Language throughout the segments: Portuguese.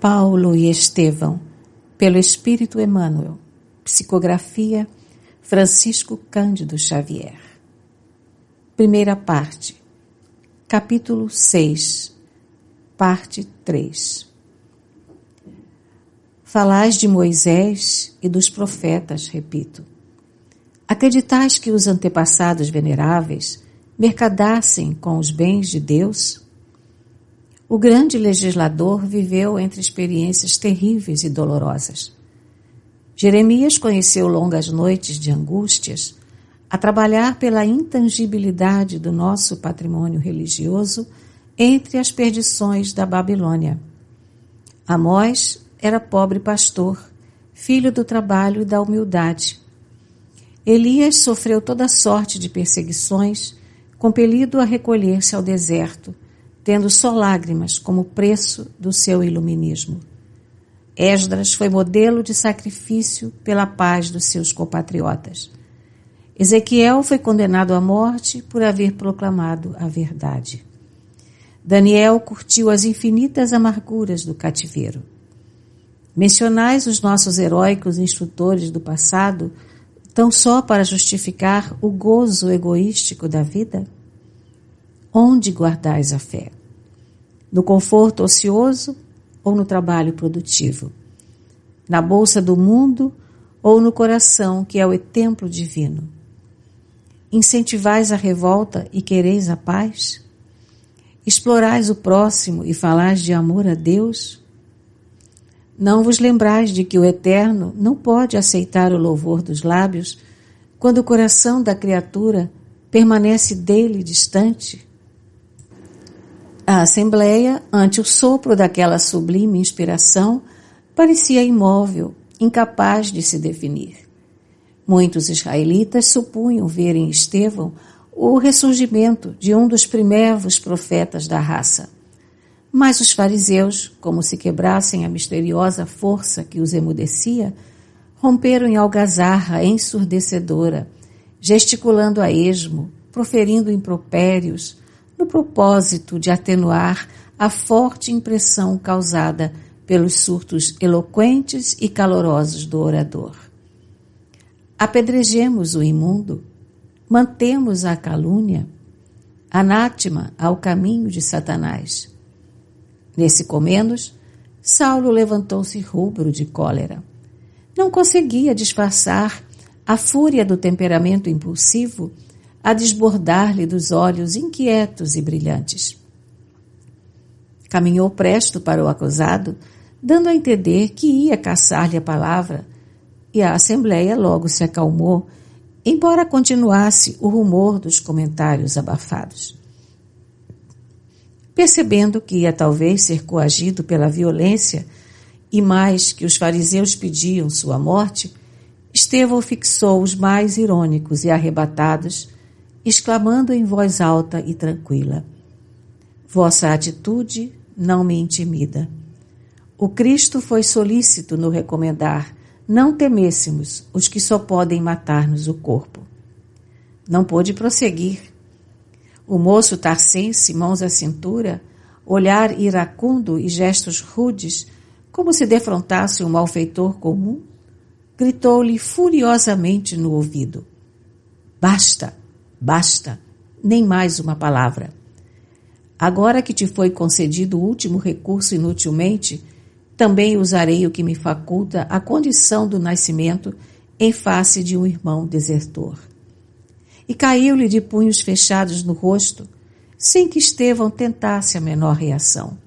Paulo e Estevão, pelo Espírito Emmanuel. Psicografia Francisco Cândido Xavier. Primeira parte. Capítulo 6. Parte 3. Falais de Moisés e dos profetas, repito. Acreditais que os antepassados veneráveis mercadassem com os bens de Deus? O grande legislador viveu entre experiências terríveis e dolorosas. Jeremias conheceu longas noites de angústias a trabalhar pela intangibilidade do nosso patrimônio religioso entre as perdições da Babilônia. Amós era pobre pastor, filho do trabalho e da humildade. Elias sofreu toda sorte de perseguições, compelido a recolher-se ao deserto, tendo só lágrimas como preço do seu iluminismo. Esdras foi modelo de sacrifício pela paz dos seus compatriotas. Ezequiel foi condenado à morte por haver proclamado a verdade. Daniel curtiu as infinitas amarguras do cativeiro. Mencionais os nossos heróicos instrutores do passado tão só para justificar o gozo egoístico da vida? Onde guardais a fé? No conforto ocioso ou no trabalho produtivo? Na bolsa do mundo ou no coração que é o templo divino? Incentivais a revolta e quereis a paz? Explorais o próximo e falais de amor a Deus? Não vos lembrais de que o Eterno não pode aceitar o louvor dos lábios quando o coração da criatura permanece dele distante? A Assembleia, ante o sopro daquela sublime inspiração, parecia imóvel, incapaz de se definir. Muitos israelitas supunham ver em Estevão o ressurgimento de um dos primeiros profetas da raça. Mas os fariseus, como se quebrassem a misteriosa força que os emudecia, romperam em algazarra ensurdecedora, gesticulando a esmo, proferindo impropérios, no propósito de atenuar a forte impressão causada pelos surtos eloquentes e calorosos do orador. Apedrejemos o imundo, mantemos a calúnia, anátema ao caminho de Satanás. Nesse comenos, Saulo levantou-se rubro de cólera. Não conseguia disfarçar a fúria do temperamento impulsivo a desbordar-lhe dos olhos inquietos e brilhantes. Caminhou presto para o acusado, dando a entender que ia caçar-lhe a palavra, e a Assembleia logo se acalmou, embora continuasse o rumor dos comentários abafados. Percebendo que ia talvez ser coagido pela violência, e mais que os fariseus pediam sua morte, Estevão fixou os mais irônicos e arrebatados, exclamando em voz alta e tranquila: vossa atitude não me intimida. O Cristo foi solícito no recomendar não temêssemos os que só podem matar-nos o corpo. Não pôde prosseguir. O moço tarcense, mãos à cintura, olhar iracundo e gestos rudes, como se defrontasse um malfeitor comum, gritou-lhe furiosamente no ouvido: basta! Basta, nem mais uma palavra. Agora que te foi concedido o último recurso inutilmente, também usarei o que me faculta a condição do nascimento em face de um irmão desertor. E caiu-lhe de punhos fechados no rosto, sem que Estevão tentasse a menor reação.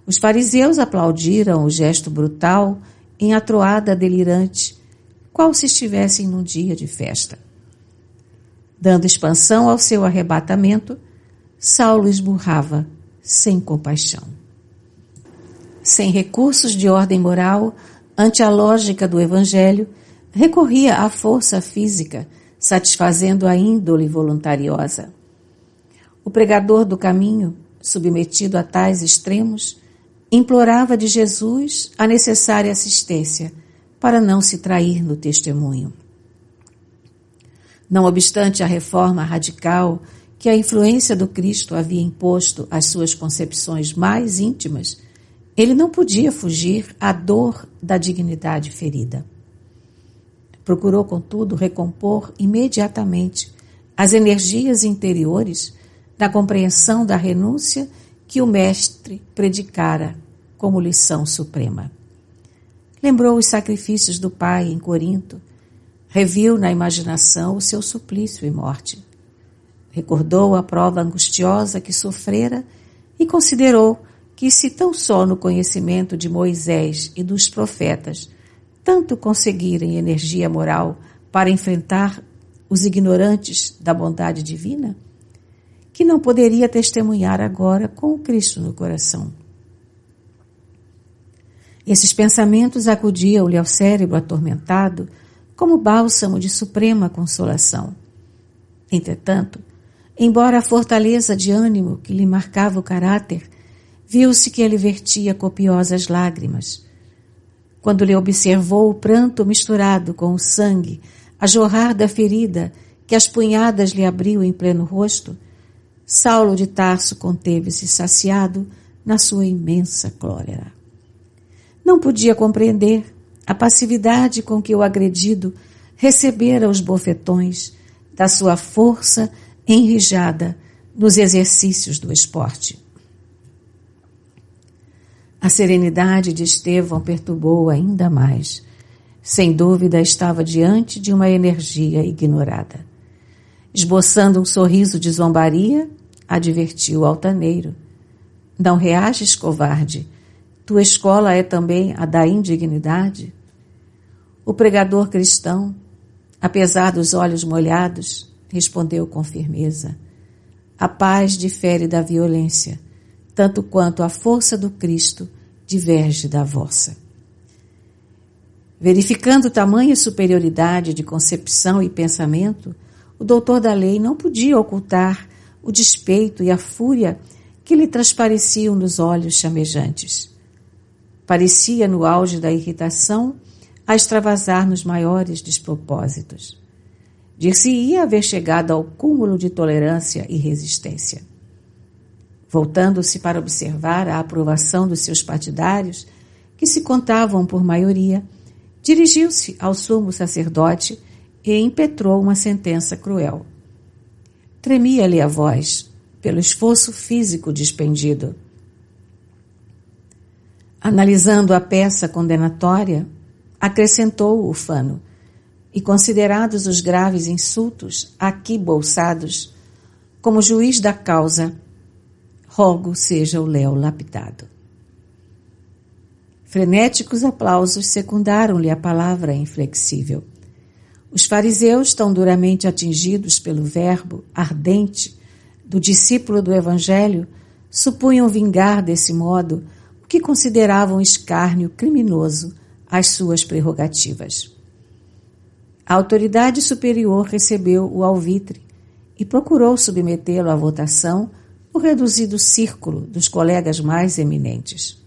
Os fariseus aplaudiram o gesto brutal em atroada delirante, qual se estivessem num dia de festa. Dando expansão ao seu arrebatamento, Saulo esmurrava, sem compaixão. Sem recursos de ordem moral, ante a lógica do Evangelho, recorria à força física, satisfazendo a índole voluntariosa. O pregador do caminho, submetido a tais extremos, implorava de Jesus a necessária assistência para não se trair no testemunho. Não obstante a reforma radical que a influência do Cristo havia imposto às suas concepções mais íntimas, Ele não podia fugir à dor da dignidade ferida. Procurou, contudo, recompor imediatamente as energias interiores da compreensão da renúncia que o mestre predicara como lição suprema. Lembrou os sacrifícios do pai em Corinto, reviu na imaginação o seu suplício e morte. Recordou a prova angustiosa que sofrera e considerou que, se tão só no conhecimento de Moisés e dos profetas tanto conseguirem energia moral para enfrentar os ignorantes da bondade divina, que não poderia testemunhar agora com o Cristo no coração. Esses pensamentos acudiam-lhe ao cérebro atormentado como bálsamo de suprema consolação. Entretanto, embora a fortaleza de ânimo que lhe marcava o caráter, viu-se que ele vertia copiosas lágrimas. Quando lhe observou o pranto misturado com o sangue a jorrar da ferida que as punhadas lhe abriu em pleno rosto, Saulo de Tarso conteve-se saciado na sua imensa cólera. Não podia compreender a passividade com que o agredido recebera os bofetões da sua força enrijada nos exercícios do esporte. A serenidade de Estevão perturbou-o ainda mais. Sem dúvida, estava diante de uma energia ignorada. Esboçando um sorriso de zombaria, advertiu o altaneiro: não reages, covarde. Tua escola é também a da indignidade? O pregador cristão, apesar dos olhos molhados, respondeu com firmeza: a paz difere da violência, tanto quanto a força do Cristo diverge da vossa. Verificando tamanha superioridade de concepção e pensamento, o doutor da lei não podia ocultar o despeito e a fúria que lhe transpareciam nos olhos chamejantes. Parecia, no auge da irritação, a extravasar nos maiores despropósitos. Dir-se-ia haver chegado ao cúmulo de tolerância e resistência. Voltando-se para observar a aprovação dos seus partidários, que se contavam por maioria, dirigiu-se ao sumo sacerdote e impetrou uma sentença cruel. Tremia-lhe a voz, pelo esforço físico despendido. Analisando a peça condenatória, acrescentou ufano, e considerados os graves insultos aqui bolsados, como juiz da causa, rogo seja o léu lapidado. Frenéticos aplausos secundaram-lhe a palavra inflexível. Os fariseus, tão duramente atingidos pelo verbo ardente do discípulo do Evangelho, supunham vingar desse modo o que consideravam escárnio criminoso às suas prerrogativas. A autoridade superior recebeu o alvitre e procurou submetê-lo à votação no reduzido círculo dos colegas mais eminentes.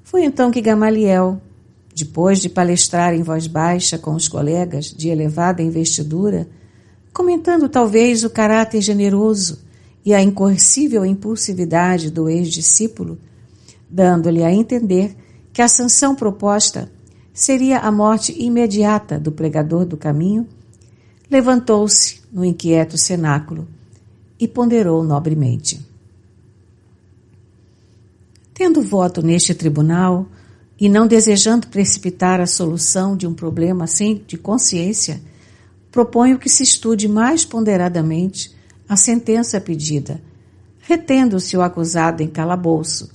Foi então que Gamaliel, depois de palestrar em voz baixa com os colegas de elevada investidura, comentando talvez o caráter generoso e a incoercível impulsividade do ex-discípulo, dando-lhe a entender que a sanção proposta seria a morte imediata do pregador do caminho, levantou-se no inquieto cenáculo e ponderou nobremente. Tendo voto neste tribunal e não desejando precipitar a solução de um problema assim de consciência, proponho que se estude mais ponderadamente a sentença pedida, retendo-se o acusado em calabouço,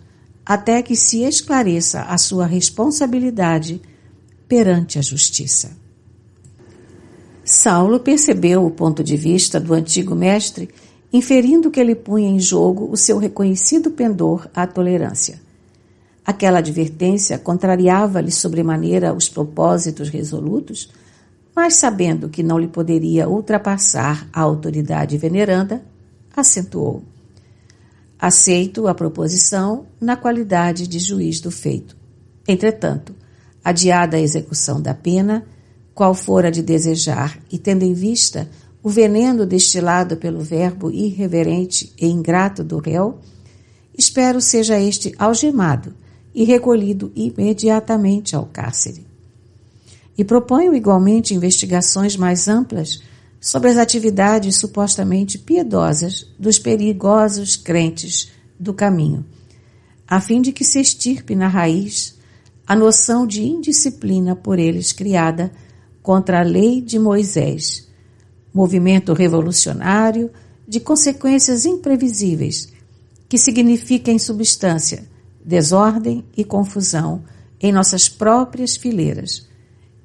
até que se esclareça a sua responsabilidade perante a justiça. Saulo percebeu o ponto de vista do antigo mestre, inferindo que ele punha em jogo o seu reconhecido pendor à tolerância. Aquela advertência contrariava-lhe sobremaneira os propósitos resolutos, mas sabendo que não lhe poderia ultrapassar a autoridade veneranda, acentuou: aceito a proposição na qualidade de juiz do feito. Entretanto, adiada a execução da pena, qual fora de desejar, e tendo em vista o veneno destilado pelo verbo irreverente e ingrato do réu, espero seja este algemado e recolhido imediatamente ao cárcere. E proponho igualmente investigações mais amplas sobre as atividades supostamente piedosas dos perigosos crentes do caminho, a fim de que se extirpe na raiz a noção de indisciplina por eles criada contra a lei de Moisés, movimento revolucionário de consequências imprevisíveis, que significa em substância desordem e confusão em nossas próprias fileiras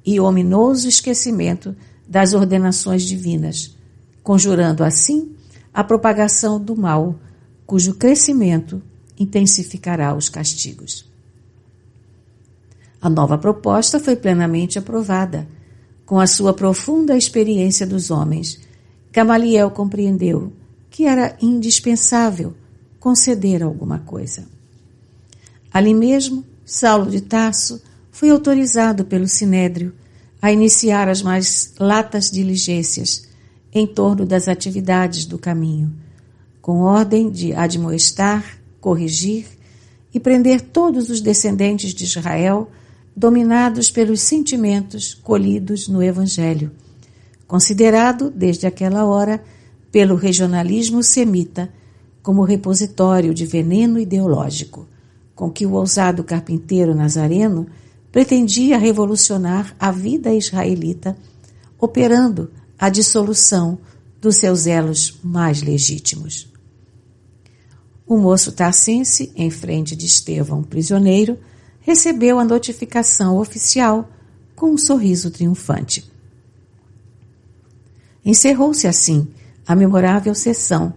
e ominoso esquecimento das ordenações divinas, conjurando assim a propagação do mal, cujo crescimento intensificará os castigos. A nova proposta foi plenamente aprovada. Com a sua profunda experiência dos homens, Gamaliel compreendeu que era indispensável conceder alguma coisa. Ali mesmo, Saulo de Tarso foi autorizado pelo Sinédrio a iniciar as mais latas diligências em torno das atividades do caminho, com ordem de admoestar, corrigir e prender todos os descendentes de Israel dominados pelos sentimentos colhidos no Evangelho, considerado, desde aquela hora, pelo regionalismo semita como repositório de veneno ideológico, com que o ousado carpinteiro nazareno pretendia revolucionar a vida israelita, operando a dissolução dos seus elos mais legítimos. O moço tarsense, em frente de Estevão, prisioneiro, recebeu a notificação oficial com um sorriso triunfante. Encerrou-se assim a memorável sessão.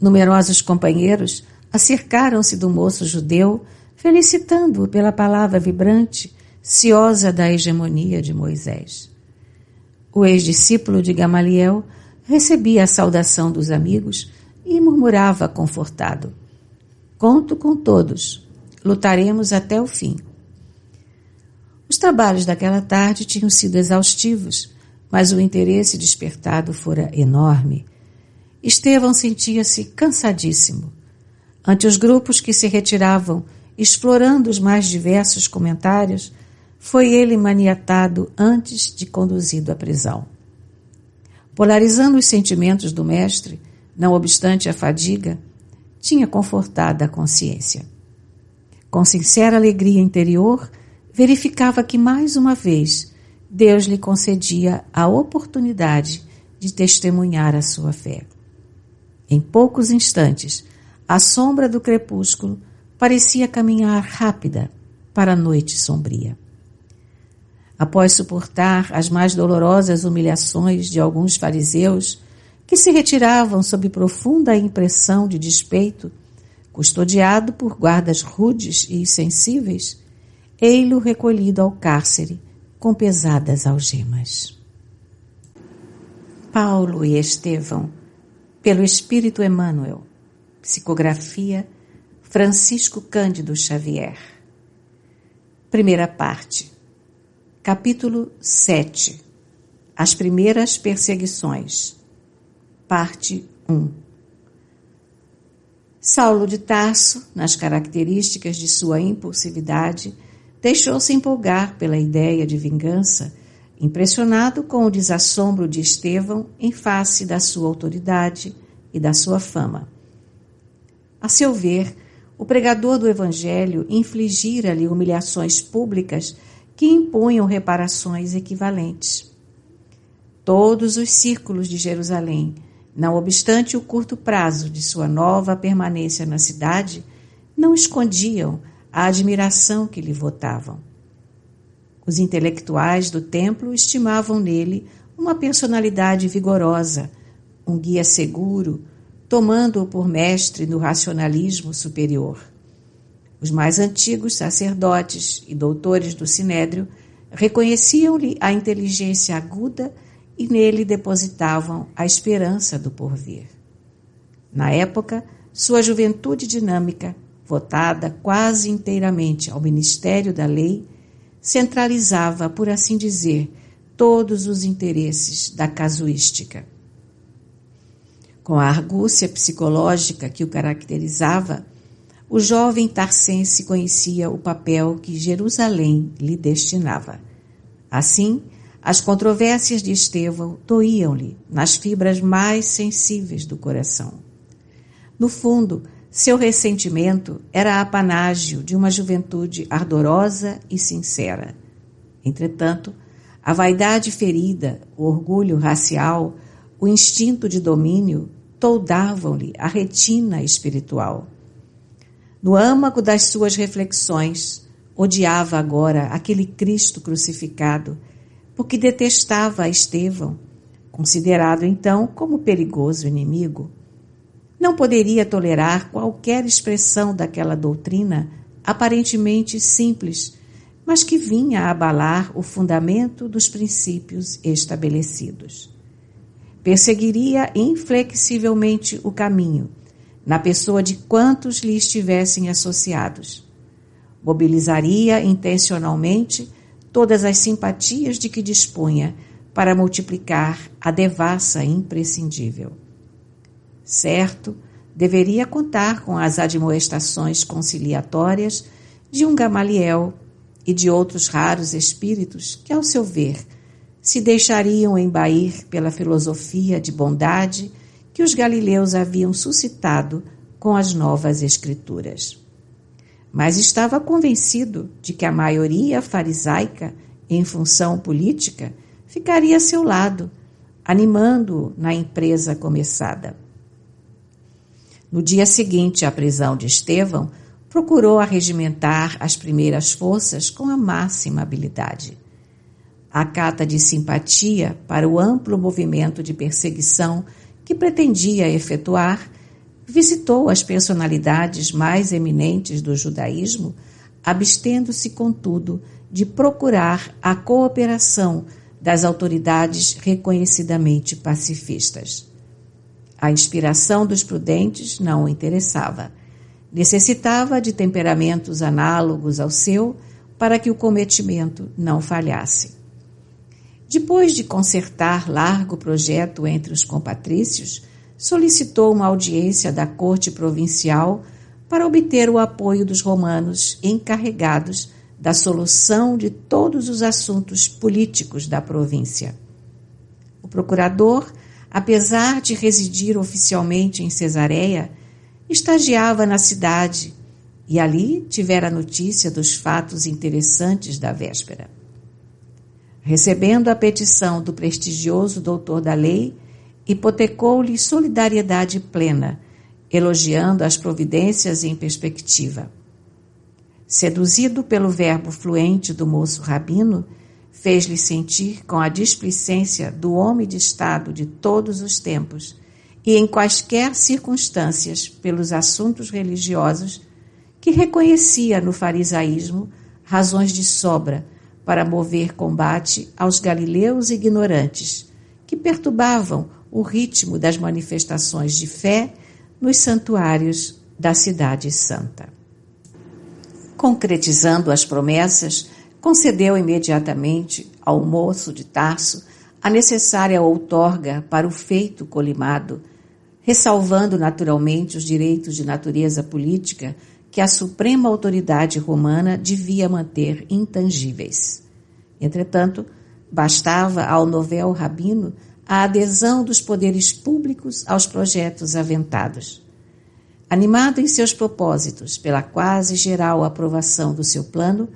Numerosos companheiros acercaram-se do moço judeu, felicitando-o pela palavra vibrante, ciosa da hegemonia de Moisés. O ex-discípulo de Gamaliel recebia a saudação dos amigos e murmurava confortado: "Conto com todos, lutaremos até o fim." Os trabalhos daquela tarde tinham sido exaustivos, mas o interesse despertado fora enorme. Estevão sentia-se cansadíssimo. Ante os grupos que se retiravam, explorando os mais diversos comentários, foi ele maniatado antes de conduzido à prisão. Polarizando os sentimentos do mestre, não obstante a fadiga, tinha confortada a consciência. Com sincera alegria interior, verificava que, mais uma vez, Deus lhe concedia a oportunidade de testemunhar a sua fé. Em poucos instantes, a sombra do crepúsculo parecia caminhar rápida para a noite sombria. Após suportar as mais dolorosas humilhações de alguns fariseus, que se retiravam sob profunda impressão de despeito, custodiado por guardas rudes e insensíveis, ei-lo recolhido ao cárcere com pesadas algemas. Paulo e Estevão, pelo Espírito Emmanuel. Psicografia Francisco Cândido Xavier. Primeira parte. Capítulo 7. As primeiras perseguições. Parte 1. Saulo de Tarso, nas características de sua impulsividade, deixou-se empolgar pela ideia de vingança, impressionado com o desassombro de Estevão em face da sua autoridade e da sua fama. A seu ver, o pregador do Evangelho infligira-lhe humilhações públicas que impunham reparações equivalentes. Todos os círculos de Jerusalém, não obstante o curto prazo de sua nova permanência na cidade, não escondiam a admiração que lhe votavam. Os intelectuais do templo estimavam nele uma personalidade vigorosa, um guia seguro, tomando-o por mestre no racionalismo superior. Os mais antigos sacerdotes e doutores do Sinédrio reconheciam-lhe a inteligência aguda e nele depositavam a esperança do porvir. Na época, sua juventude dinâmica, votada quase inteiramente ao ministério da lei, centralizava, por assim dizer, todos os interesses da casuística. Com a argúcia psicológica que o caracterizava, o jovem tarcense conhecia o papel que Jerusalém lhe destinava. Assim, as controvérsias de Estevão doíam-lhe nas fibras mais sensíveis do coração. No fundo, seu ressentimento era apanágio de uma juventude ardorosa e sincera. Entretanto, a vaidade ferida, o orgulho racial, o instinto de domínio toldavam-lhe a retina espiritual. No âmago das suas reflexões, odiava agora aquele Cristo crucificado, porque detestava a Estevão, considerado então como perigoso inimigo. Não poderia tolerar qualquer expressão daquela doutrina aparentemente simples, mas que vinha a abalar o fundamento dos princípios estabelecidos. Perseguiria inflexivelmente o caminho, na pessoa de quantos lhe estivessem associados. Mobilizaria intencionalmente todas as simpatias de que dispunha para multiplicar a devassa imprescindível. Certo, deveria contar com as admoestações conciliatórias de um Gamaliel e de outros raros espíritos que, ao seu ver, se deixariam embair pela filosofia de bondade que os galileus haviam suscitado com as novas escrituras. Mas estava convencido de que a maioria farisaica, em função política, ficaria a seu lado, animando-o na empresa começada. No dia seguinte à prisão de Estevão, procurou arregimentar as primeiras forças com a máxima habilidade. A cata de simpatia para o amplo movimento de perseguição que pretendia efetuar, visitou as personalidades mais eminentes do judaísmo, abstendo-se, contudo, de procurar a cooperação das autoridades reconhecidamente pacifistas. A inspiração dos prudentes não o interessava. Necessitava de temperamentos análogos ao seu para que o cometimento não falhasse. Depois de concertar largo projeto entre os compatrícios, solicitou uma audiência da corte provincial para obter o apoio dos romanos encarregados da solução de todos os assuntos políticos da província. O procurador, apesar de residir oficialmente em Cesareia, estagiava na cidade e ali tivera notícia dos fatos interessantes da véspera. Recebendo a petição do prestigioso doutor da lei, hipotecou-lhe solidariedade plena, elogiando as providências em perspectiva. Seduzido pelo verbo fluente do moço rabino, fez-lhe sentir com a displicência do homem de Estado de todos os tempos e em quaisquer circunstâncias pelos assuntos religiosos, que reconhecia no farisaísmo razões de sobra para mover combate aos galileus ignorantes, que perturbavam o ritmo das manifestações de fé nos santuários da Cidade Santa. Concretizando as promessas, concedeu imediatamente ao moço de Tarso a necessária outorga para o feito colimado, ressalvando naturalmente os direitos de natureza política que a suprema autoridade romana devia manter intangíveis. Entretanto, bastava ao novel rabino a adesão dos poderes públicos aos projetos aventados. Animado em seus propósitos pela quase geral aprovação do seu plano,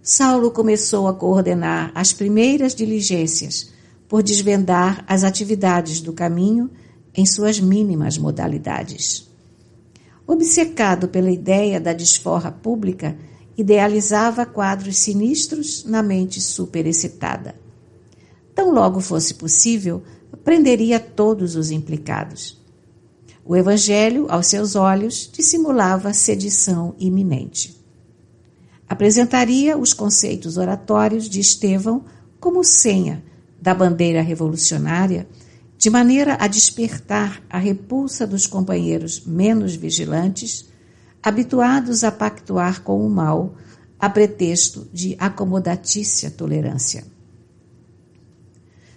Saulo começou a coordenar as primeiras diligências por desvendar as atividades do caminho em suas mínimas modalidades. Obcecado pela ideia da desforra pública, idealizava quadros sinistros na mente superexcitada. Tão logo fosse possível, prenderia todos os implicados. O Evangelho, aos seus olhos, dissimulava sedição iminente. Apresentaria os conceitos oratórios de Estevão como senha da bandeira revolucionária, de maneira a despertar a repulsa dos companheiros menos vigilantes, habituados a pactuar com o mal, a pretexto de acomodatícia tolerância.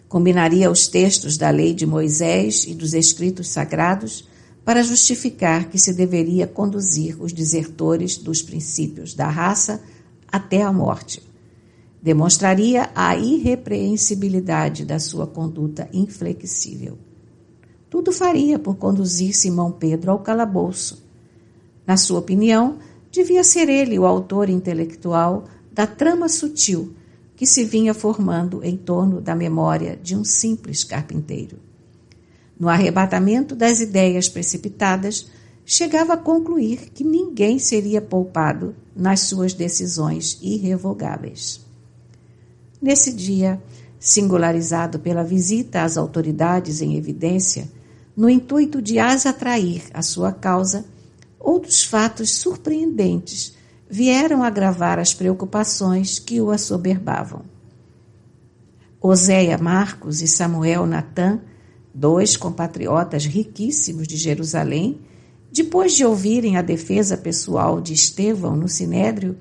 Combinaria os textos da lei de Moisés e dos escritos sagrados para justificar que se deveria conduzir os desertores dos princípios da raça até a morte. Demonstraria a irrepreensibilidade da sua conduta inflexível. Tudo faria por conduzir Simão Pedro ao calabouço. Na sua opinião, devia ser ele o autor intelectual da trama sutil que se vinha formando em torno da memória de um simples carpinteiro. No arrebatamento das ideias precipitadas, chegava a concluir que ninguém seria poupado nas suas decisões irrevogáveis. Nesse dia, singularizado pela visita às autoridades em evidência, no intuito de as atrair à sua causa, outros fatos surpreendentes vieram agravar as preocupações que o assoberbavam. Oséia Marcos e Samuel Natan, 2 compatriotas riquíssimos de Jerusalém, depois de ouvirem a defesa pessoal de Estevão no Sinédrio,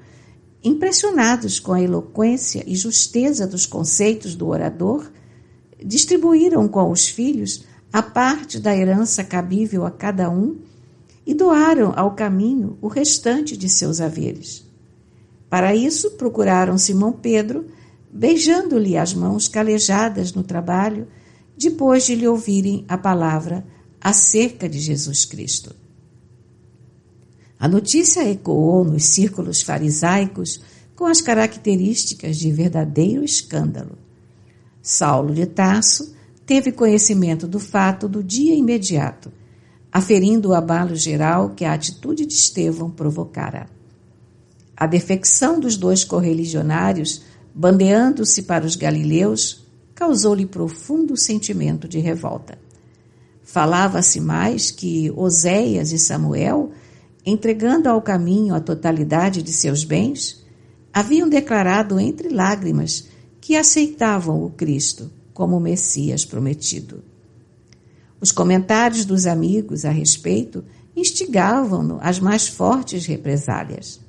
impressionados com a eloquência e justeza dos conceitos do orador, distribuíram com os filhos a parte da herança cabível a cada um e doaram ao caminho o restante de seus haveres. Para isso, procuraram Simão Pedro, beijando-lhe as mãos calejadas no trabalho, depois de lhe ouvirem a palavra acerca de Jesus Cristo. A notícia ecoou nos círculos farisaicos com as características de verdadeiro escândalo. Saulo de Tarso teve conhecimento do fato do dia imediato, aferindo o abalo geral que a atitude de Estevão provocara. A defecção dos 2 correligionários, bandeando-se para os galileus, causou-lhe profundo sentimento de revolta. Falava-se mais que Oséias e Samuel, entregando ao caminho a totalidade de seus bens, haviam declarado entre lágrimas que aceitavam o Cristo como o Messias prometido. Os comentários dos amigos a respeito instigavam-no às mais fortes represálias.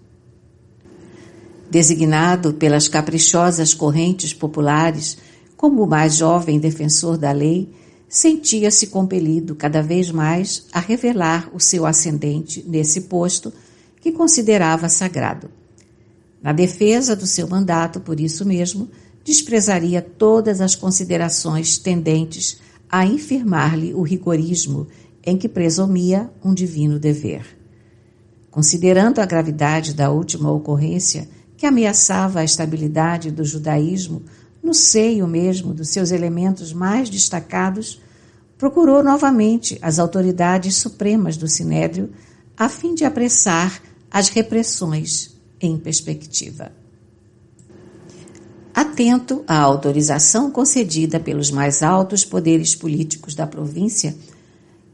Designado pelas caprichosas correntes populares como o mais jovem defensor da lei, sentia-se compelido cada vez mais a revelar o seu ascendente nesse posto que considerava sagrado. Na defesa do seu mandato, por isso mesmo, desprezaria todas as considerações tendentes a infirmar-lhe o rigorismo em que presumia um divino dever. Considerando a gravidade da última ocorrência que ameaçava a estabilidade do judaísmo no seio mesmo dos seus elementos mais destacados, procurou novamente as autoridades supremas do Sinédrio a fim de apressar as repressões em perspectiva. Atento à autorização concedida pelos mais altos poderes políticos da província,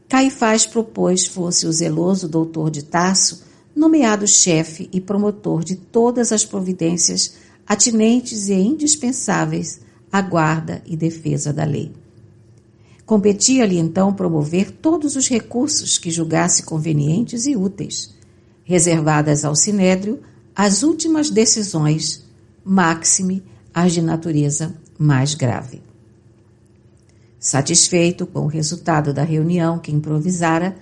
Caifás propôs fosse o zeloso doutor de Tarso nomeado chefe e promotor de todas as providências atinentes e indispensáveis à guarda e defesa da lei. Competia-lhe então promover todos os recursos que julgasse convenientes e úteis, reservadas ao Sinédrio as últimas decisões, máxime as de natureza mais grave. Satisfeito com o resultado da reunião que improvisara,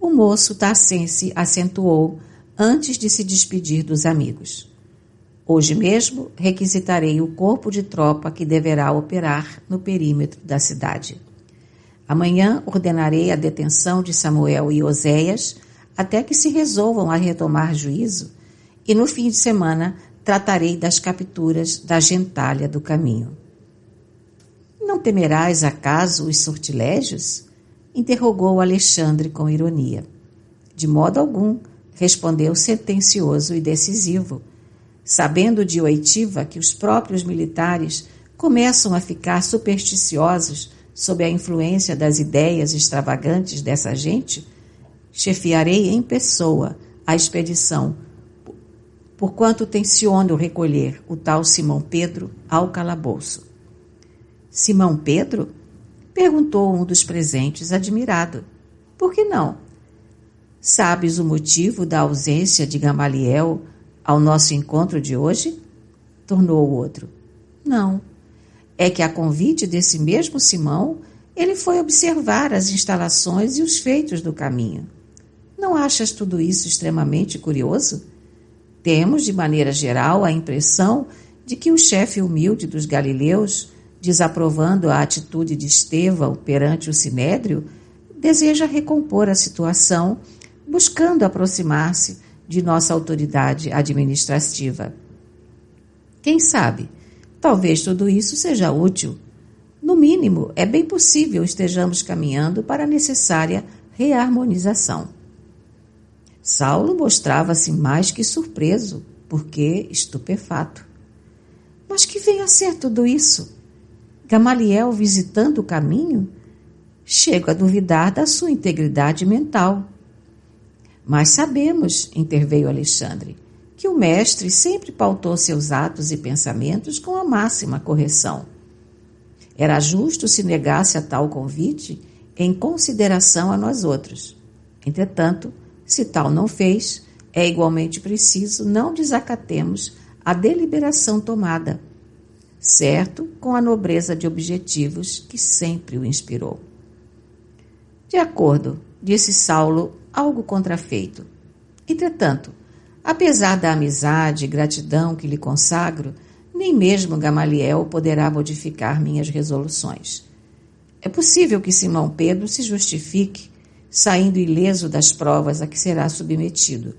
o moço tarcense acentuou antes de se despedir dos amigos: hoje mesmo requisitarei o corpo de tropa que deverá operar no perímetro da cidade. Amanhã ordenarei a detenção de Samuel e Oséias até que se resolvam a retomar juízo, e no fim de semana tratarei das capturas da gentalha do caminho. Não temerás, acaso, os sortilégios? Interrogou Alexandre com ironia. De modo algum, respondeu sentencioso e decisivo. Sabendo de oitiva que os próprios militares começam a ficar supersticiosos sob a influência das ideias extravagantes dessa gente, chefiarei em pessoa a expedição, porquanto tenciono recolher o tal Simão Pedro ao calabouço. Simão Pedro? Perguntou um dos presentes, admirado. Por que não? Sabes o motivo da ausência de Gamaliel ao nosso encontro de hoje? Tornou o outro. Não. É que a convite desse mesmo Simão ele foi observar as instalações e os feitos do caminho. Não achas tudo isso extremamente curioso? Temos, de maneira geral, a impressão de que o chefe humilde dos galileus, desaprovando a atitude de Estevão perante o sinédrio, deseja recompor a situação, buscando aproximar-se de nossa autoridade administrativa. Quem sabe, talvez tudo isso seja útil. No mínimo, é bem possível estejamos caminhando para a necessária reharmonização. Saulo mostrava-se mais que surpreso, porque estupefato. Mas que vem a ser tudo isso? Gamaliel visitando o caminho? Chego a duvidar da sua integridade mental. Mas sabemos, interveio Alexandre, que o mestre sempre pautou seus atos e pensamentos com a máxima correção. Era justo se negasse a tal convite em consideração a nós outros. Entretanto, se tal não fez, é igualmente preciso não desacatemos a deliberação tomada, certo com a nobreza de objetivos que sempre o inspirou. De acordo, disse Saulo, algo contrafeito. Entretanto, apesar da amizade e gratidão que lhe consagro, nem mesmo Gamaliel poderá modificar minhas resoluções. É possível que Simão Pedro se justifique, saindo ileso das provas a que será submetido.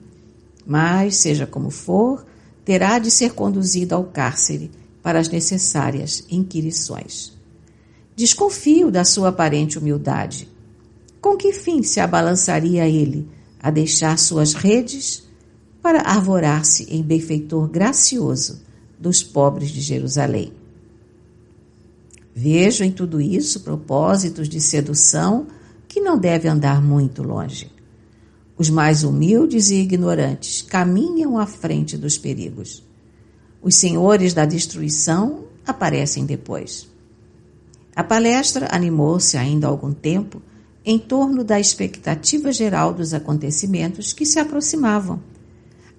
Mas, seja como for, terá de ser conduzido ao cárcere para as necessárias inquirições. Desconfio da sua aparente humildade. Com que fim se abalançaria ele a deixar suas redes para arvorar-se em benfeitor gracioso dos pobres de Jerusalém? Vejo em tudo isso propósitos de sedução que não deve andar muito longe. Os mais humildes e ignorantes caminham à frente dos perigos. Os senhores da destruição aparecem depois. A palestra animou-se ainda há algum tempo em torno da expectativa geral dos acontecimentos que se aproximavam,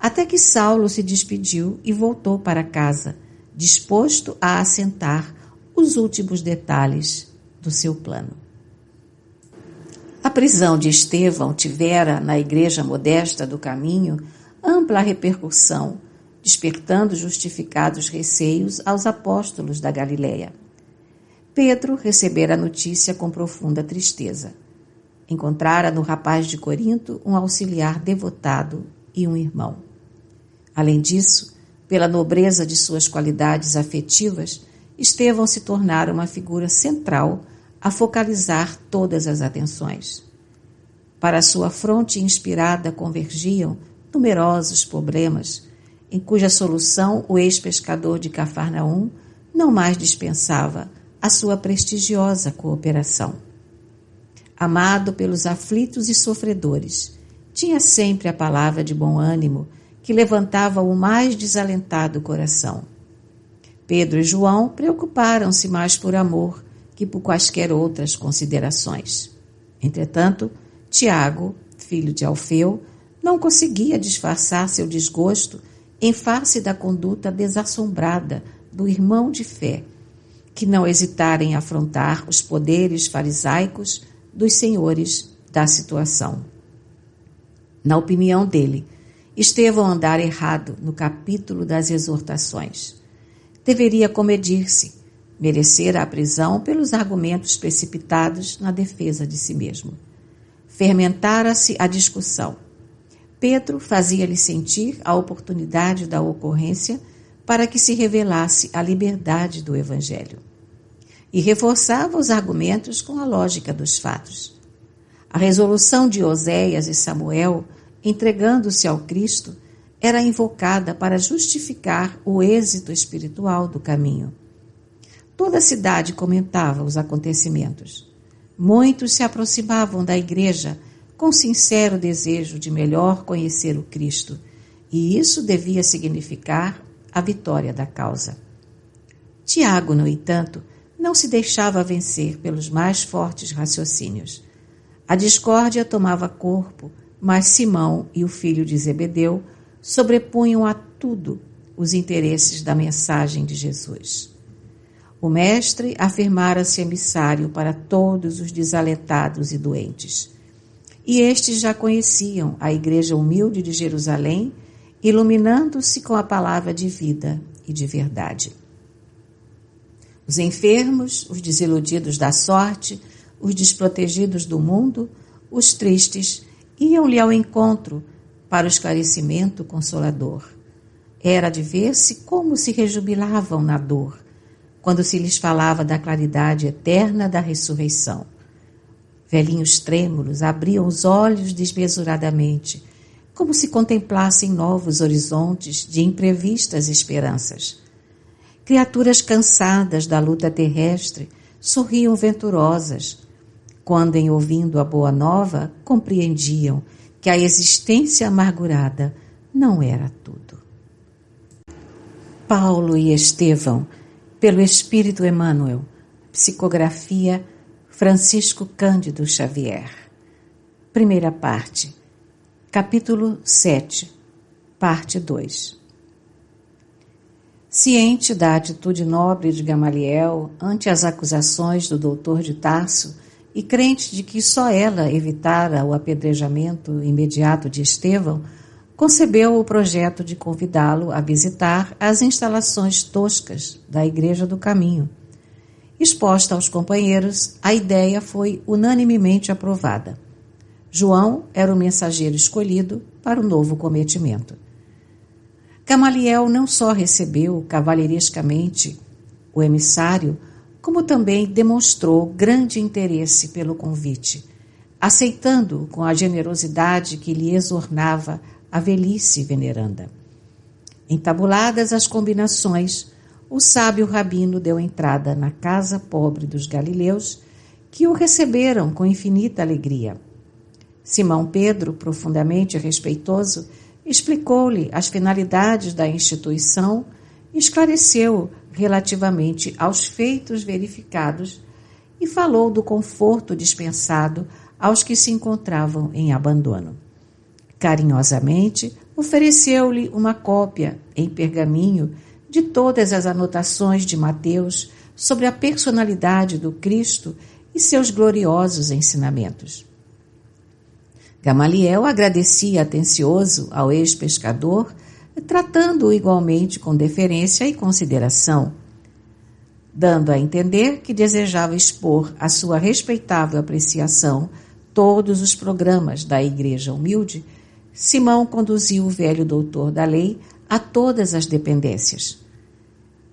até que Saulo se despediu e voltou para casa, disposto a assentar os últimos detalhes do seu plano. A prisão de Estevão tivera, na igreja modesta do caminho, ampla repercussão, despertando justificados receios aos apóstolos da Galileia. Pedro recebera a notícia com profunda tristeza. Encontrara no rapaz de Corinto um auxiliar devotado e um irmão. Além disso, pela nobreza de suas qualidades afetivas, Estevão se tornara uma figura central a focalizar todas as atenções. Para a sua fronte inspirada convergiam numerosos problemas, em cuja solução o ex-pescador de Cafarnaum não mais dispensava a sua prestigiosa cooperação. Amado pelos aflitos e sofredores, tinha sempre a palavra de bom ânimo que levantava o mais desalentado coração. Pedro e João preocuparam-se mais por amor que por quaisquer outras considerações. Entretanto, Tiago, filho de Alfeu, não conseguia disfarçar seu desgosto em face da conduta desassombrada do irmão de fé, que não hesitara em afrontar os poderes farisaicos dos senhores da situação. Na opinião dele, Estevão andara errado no capítulo das exortações. Deveria comedir-se, merecer a prisão pelos argumentos precipitados na defesa de si mesmo. Fermentara-se a discussão. Pedro fazia-lhe sentir a oportunidade da ocorrência para que se revelasse a liberdade do Evangelho. E reforçava os argumentos com a lógica dos fatos. A resolução de Oséias e Samuel, entregando-se ao Cristo, era invocada para justificar o êxito espiritual do caminho. Toda a cidade comentava os acontecimentos. Muitos se aproximavam da igreja com sincero desejo de melhor conhecer o Cristo, e isso devia significar a vitória da causa. Tiago, no entanto, não se deixava vencer pelos mais fortes raciocínios. A discórdia tomava corpo, mas Simão e o filho de Zebedeu sobrepunham a tudo os interesses da mensagem de Jesus. O mestre afirmara-se emissário para todos os desalentados e doentes. E estes já conheciam a igreja humilde de Jerusalém, iluminando-se com a palavra de vida e de verdade. Os enfermos, os desiludidos da sorte, os desprotegidos do mundo, os tristes, iam-lhe ao encontro para o esclarecimento consolador. Era de ver-se como se rejubilavam na dor, quando se lhes falava da claridade eterna da ressurreição. Velhinhos trêmulos abriam os olhos desmesuradamente, como se contemplassem novos horizontes de imprevistas esperanças. Criaturas cansadas da luta terrestre sorriam venturosas, quando, em ouvindo a boa nova, compreendiam que a existência amargurada não era tudo. Paulo e Estevão, pelo Espírito Emmanuel, psicografia Francisco Cândido Xavier. Primeira parte, capítulo 7, parte 2. Ciente da atitude nobre de Gamaliel ante as acusações do doutor de Tarso e crente de que só ela evitara o apedrejamento imediato de Estevão, concebeu o projeto de convidá-lo a visitar as instalações toscas da Igreja do Caminho. Exposta aos companheiros, a ideia foi unanimemente aprovada. João era o mensageiro escolhido para o novo cometimento. Gamaliel não só recebeu cavalheirescamente o emissário, como também demonstrou grande interesse pelo convite, aceitando-o com a generosidade que lhe exornava a velhice veneranda. Entabuladas as combinações, o sábio rabino deu entrada na casa pobre dos galileus, que o receberam com infinita alegria. Simão Pedro, profundamente respeitoso, explicou-lhe as finalidades da instituição e esclareceu relativamente aos feitos verificados e falou do conforto dispensado aos que se encontravam em abandono. Carinhosamente, ofereceu-lhe uma cópia em pergaminho de todas as anotações de Mateus sobre a personalidade do Cristo e seus gloriosos ensinamentos. Gamaliel agradecia atencioso ao ex-pescador, tratando-o igualmente com deferência e consideração. Dando a entender que desejava expor à sua respeitável apreciação todos os programas da Igreja Humilde, Simão conduziu o velho doutor da lei a todas as dependências.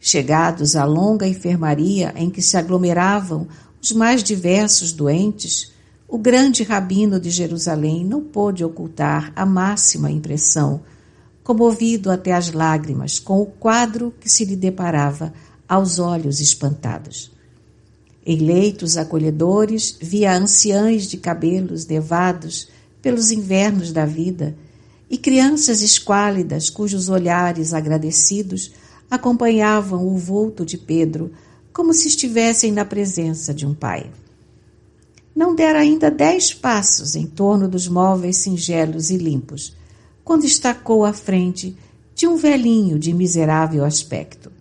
Chegados à longa enfermaria em que se aglomeravam os mais diversos doentes, o grande rabino de Jerusalém não pôde ocultar a máxima impressão, comovido até as lágrimas com o quadro que se lhe deparava aos olhos espantados. Em leitos acolhedores via anciães de cabelos nevados pelos invernos da vida e crianças esquálidas cujos olhares agradecidos acompanhavam o vulto de Pedro como se estivessem na presença de um pai. Não dera ainda 10 passos em torno dos móveis singelos e limpos, quando estacou à frente de um velhinho de miserável aspecto.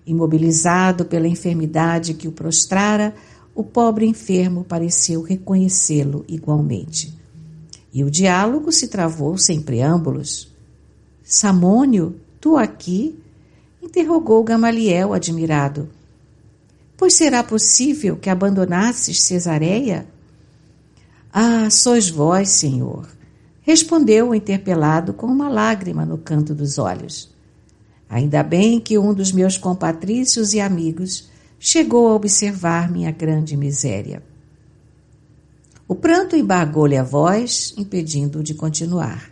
Imobilizado pela enfermidade que o prostrara, o pobre enfermo pareceu reconhecê-lo igualmente. E o diálogo se travou sem preâmbulos. — Samônio, tu aqui? Interrogou Gamaliel, admirado. — Pois será possível que abandonasses Cesareia? — Ah, sois vós, senhor! Respondeu o interpelado com uma lágrima no canto dos olhos. Ainda bem que um dos meus compatrícios e amigos chegou a observar minha grande miséria. O pranto embargou-lhe a voz, impedindo-o de continuar.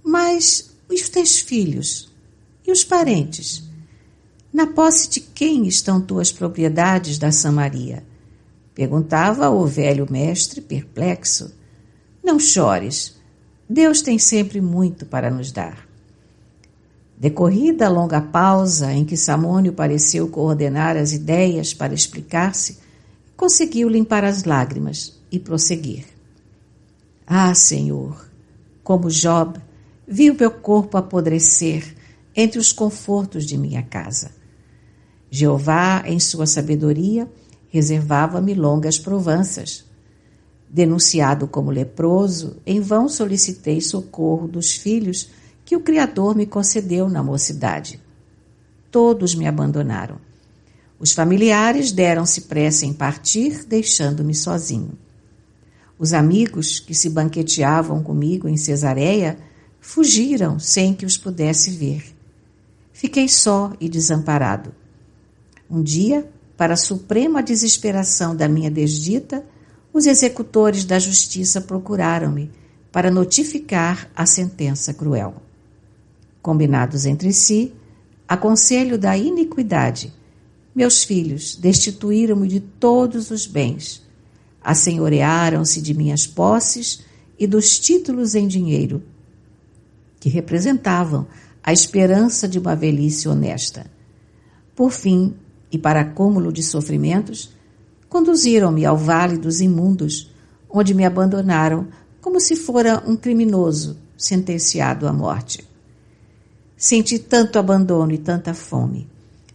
Mas os teus filhos e os parentes? Na posse de quem estão tuas propriedades da Samaria? Perguntava o velho mestre, perplexo. Não chores, Deus tem sempre muito para nos dar. Decorrida a longa pausa em que Samônio pareceu coordenar as ideias para explicar-se, conseguiu limpar as lágrimas e prosseguir. Ah, Senhor, como Job, vi o meu corpo apodrecer entre os confortos de minha casa. Jeová, em sua sabedoria, reservava-me longas provanças. Denunciado como leproso, em vão solicitei socorro dos filhos que o Criador me concedeu na mocidade. Todos me abandonaram. Os familiares deram-se pressa em partir, deixando-me sozinho. Os amigos que se banqueteavam comigo em Cesareia fugiram sem que os pudesse ver. Fiquei só e desamparado. Um dia, para a suprema desesperação da minha desdita, os executores da justiça procuraram-me para notificar a sentença cruel. Combinados entre si, a conselho da iniquidade, meus filhos destituíram-me de todos os bens, assenhorearam-se de minhas posses e dos títulos em dinheiro, que representavam a esperança de uma velhice honesta. Por fim, e para acúmulo de sofrimentos, conduziram-me ao vale dos imundos, onde me abandonaram como se fora um criminoso sentenciado à morte. Senti tanto abandono e tanta fome.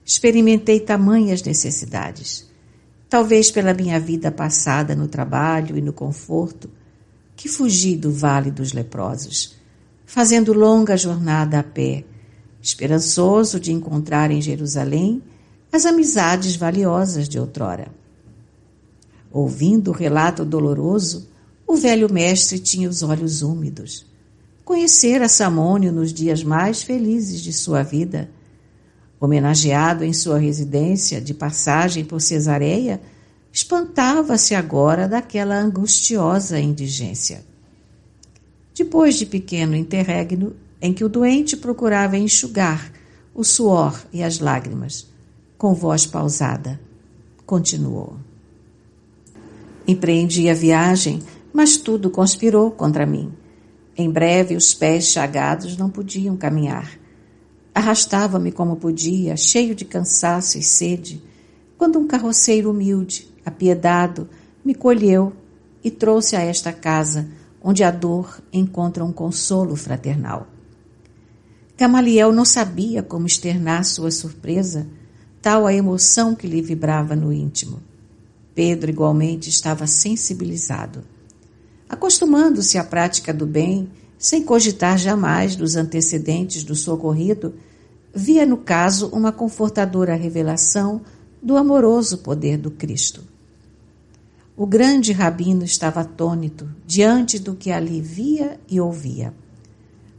Experimentei tamanhas necessidades. Talvez pela minha vida passada no trabalho e no conforto, que fugi do vale dos leprosos, fazendo longa jornada a pé, esperançoso de encontrar em Jerusalém as amizades valiosas de outrora. Ouvindo o relato doloroso, o velho mestre tinha os olhos úmidos. Conhecera Samônio nos dias mais felizes de sua vida. Homenageado em sua residência de passagem por Cesareia, espantava-se agora daquela angustiosa indigência. Depois de pequeno interregno, em que o doente procurava enxugar o suor e as lágrimas, com voz pausada, continuou. Empreendi a viagem, mas tudo conspirou contra mim. Em breve os pés chagados não podiam caminhar. Arrastava-me como podia, cheio de cansaço e sede, quando um carroceiro humilde, apiedado, me colheu e trouxe a esta casa, onde a dor encontra um consolo fraternal. Gamaliel não sabia como externar sua surpresa, tal a emoção que lhe vibrava no íntimo. Pedro igualmente estava sensibilizado. Acostumando-se à prática do bem, sem cogitar jamais dos antecedentes do socorrido, via no caso uma confortadora revelação do amoroso poder do Cristo. O grande rabino estava atônito diante do que ali via e ouvia.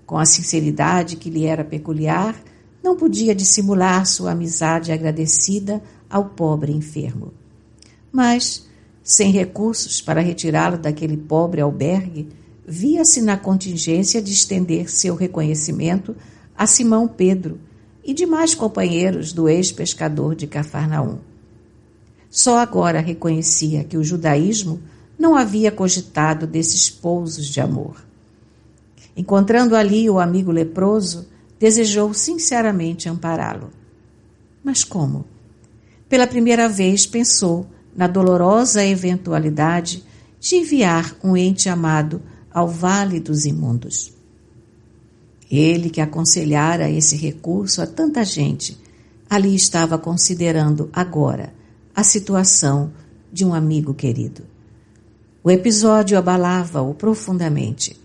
Com a sinceridade que lhe era peculiar, não podia dissimular sua amizade agradecida ao pobre enfermo. Mas, sem recursos para retirá-lo daquele pobre albergue, via-se na contingência de estender seu reconhecimento a Simão Pedro e demais companheiros do ex-pescador de Cafarnaum. Só agora reconhecia que o judaísmo não havia cogitado desses pousos de amor. Encontrando ali o amigo leproso, desejou sinceramente ampará-lo. Mas como? Pela primeira vez pensou na dolorosa eventualidade de enviar um ente amado ao vale dos imundos. Ele que aconselhara esse recurso a tanta gente, ali estava considerando agora a situação de um amigo querido. O episódio abalava-o profundamente.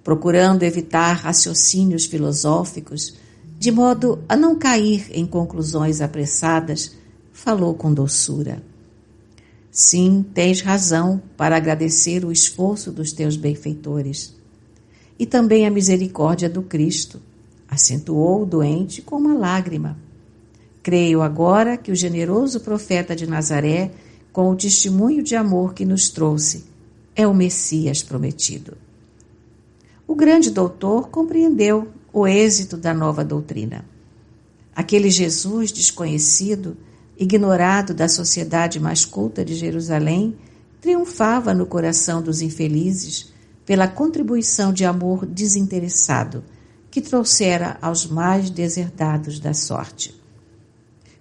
Procurando evitar raciocínios filosóficos, de modo a não cair em conclusões apressadas, falou com doçura. Sim, tens razão para agradecer o esforço dos teus benfeitores. E também a misericórdia do Cristo, acentuou o doente com uma lágrima. Creio agora que o generoso profeta de Nazaré, com o testemunho de amor que nos trouxe, é o Messias prometido. O grande doutor compreendeu o êxito da nova doutrina. Aquele Jesus desconhecido, ignorado da sociedade mais culta de Jerusalém, triunfava no coração dos infelizes pela contribuição de amor desinteressado que trouxera aos mais deserdados da sorte.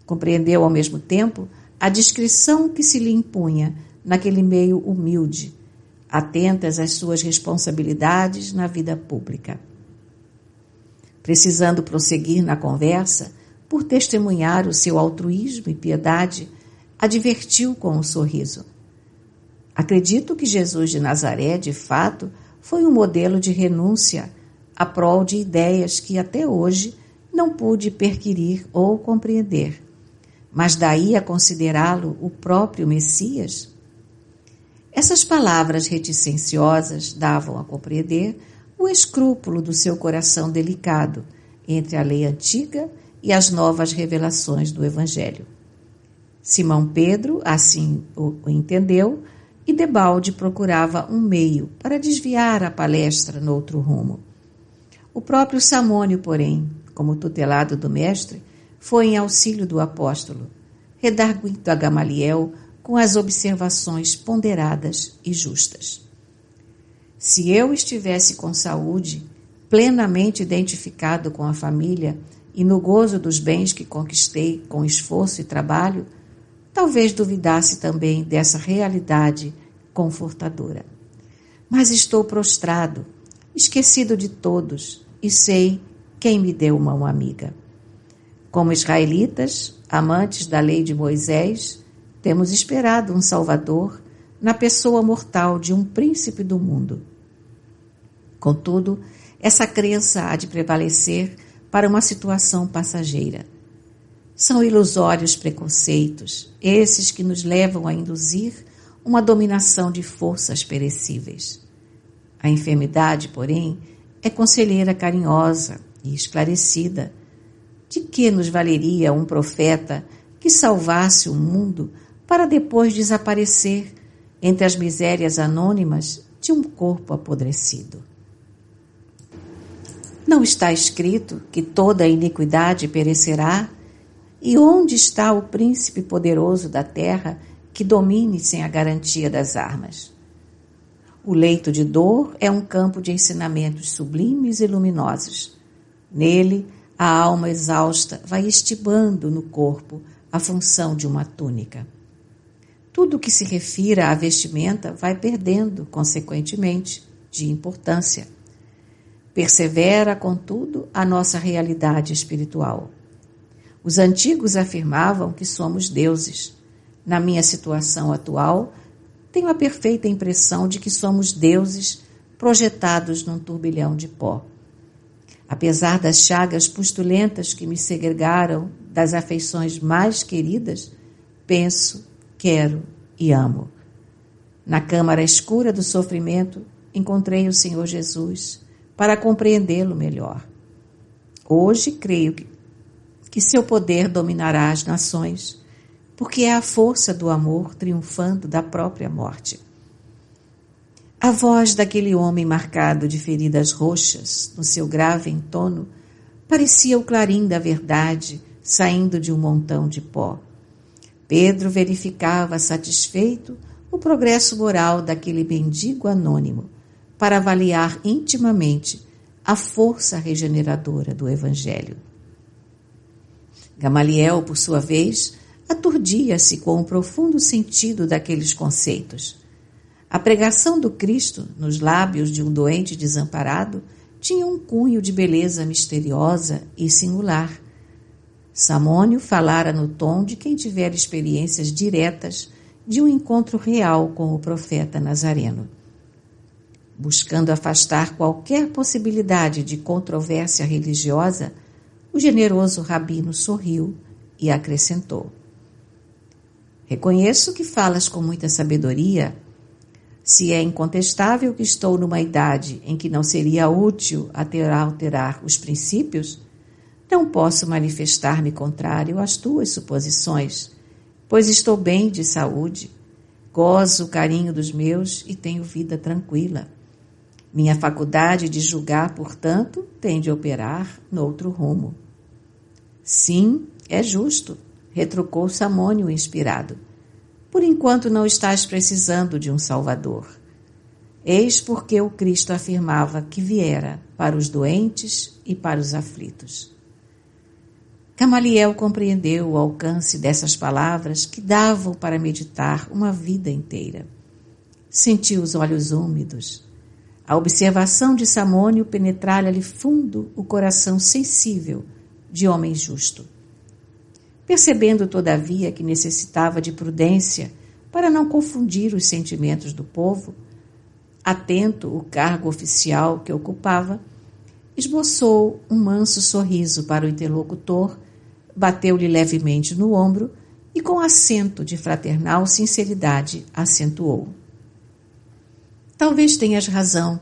Compreendeu ao mesmo tempo a discrição que se lhe impunha naquele meio humilde, atentas às suas responsabilidades na vida pública. Precisando prosseguir na conversa, por testemunhar o seu altruísmo e piedade, advertiu com um sorriso: acredito que Jesus de Nazaré, de fato, foi um modelo de renúncia à prol de ideias que até hoje não pude perquirir ou compreender. Mas daí a considerá-lo o próprio Messias? Essas palavras reticenciosas davam a compreender o escrúpulo do seu coração delicado entre a lei antiga e as novas revelações do Evangelho. Simão Pedro assim o entendeu e debalde procurava um meio para desviar a palestra noutro rumo. O próprio Samônio, porém, como tutelado do mestre, foi em auxílio do apóstolo, redarguindo a Gamaliel com as observações ponderadas e justas. Se eu estivesse com saúde, plenamente identificado com a família e no gozo dos bens que conquistei com esforço e trabalho, talvez duvidasse também dessa realidade confortadora. Mas estou prostrado, esquecido de todos, e sei quem me deu mão amiga. Como israelitas, amantes da lei de Moisés, temos esperado um Salvador na pessoa mortal de um príncipe do mundo. Contudo, essa crença há de prevalecer para uma situação passageira. São ilusórios preconceitos, esses que nos levam a induzir uma dominação de forças perecíveis. A enfermidade, porém, é conselheira carinhosa e esclarecida. De que nos valeria um profeta que salvasse o mundo para depois desaparecer entre as misérias anônimas de um corpo apodrecido? Não está escrito que toda a iniquidade perecerá? E onde está o príncipe poderoso da terra que domine sem a garantia das armas? O leito de dor é um campo de ensinamentos sublimes e luminosos. Nele, a alma exausta vai estibando no corpo a função de uma túnica. Tudo que se refira à vestimenta vai perdendo, consequentemente, de importância. Persevera, contudo, a nossa realidade espiritual. Os antigos afirmavam que somos deuses. Na minha situação atual, tenho a perfeita impressão de que somos deuses projetados num turbilhão de pó. Apesar das chagas pustulentas que me segregaram das afeições mais queridas, penso, quero e amo. Na câmara escura do sofrimento, encontrei o Senhor Jesus para compreendê-lo melhor. Hoje creio que seu poder dominará as nações, porque é a força do amor triunfando da própria morte. A voz daquele homem marcado de feridas roxas, no seu grave entono, parecia o clarim da verdade saindo de um montão de pó. Pedro verificava satisfeito o progresso moral daquele mendigo anônimo para avaliar intimamente a força regeneradora do Evangelho. Gamaliel, por sua vez, aturdia-se com o profundo sentido daqueles conceitos. A pregação do Cristo nos lábios de um doente desamparado tinha um cunho de beleza misteriosa e singular. Samônio falara no tom de quem tivera experiências diretas de um encontro real com o profeta nazareno. Buscando afastar qualquer possibilidade de controvérsia religiosa, o generoso rabino sorriu e acrescentou: reconheço que falas com muita sabedoria. Se é incontestável que estou numa idade em que não seria útil alterar os princípios, não posso manifestar-me contrário às tuas suposições, pois estou bem de saúde, gozo o carinho dos meus e tenho vida tranquila. Minha faculdade de julgar, portanto, tem de operar noutro rumo. Sim, é justo, retrucou Samônio inspirado. Por enquanto não estás precisando de um Salvador. Eis porque o Cristo afirmava que viera para os doentes e para os aflitos. Gamaliel compreendeu o alcance dessas palavras que davam para meditar uma vida inteira. Sentiu os olhos úmidos. A observação de Samônio penetrara-lhe fundo o coração sensível de homem justo. percebendo, todavia, que necessitava de prudência para não confundir os sentimentos do povo, atento ao cargo oficial que ocupava, esboçou um manso sorriso para o interlocutor, bateu-lhe levemente no ombro e, com acento de fraternal sinceridade, acentuou: talvez tenhas razão,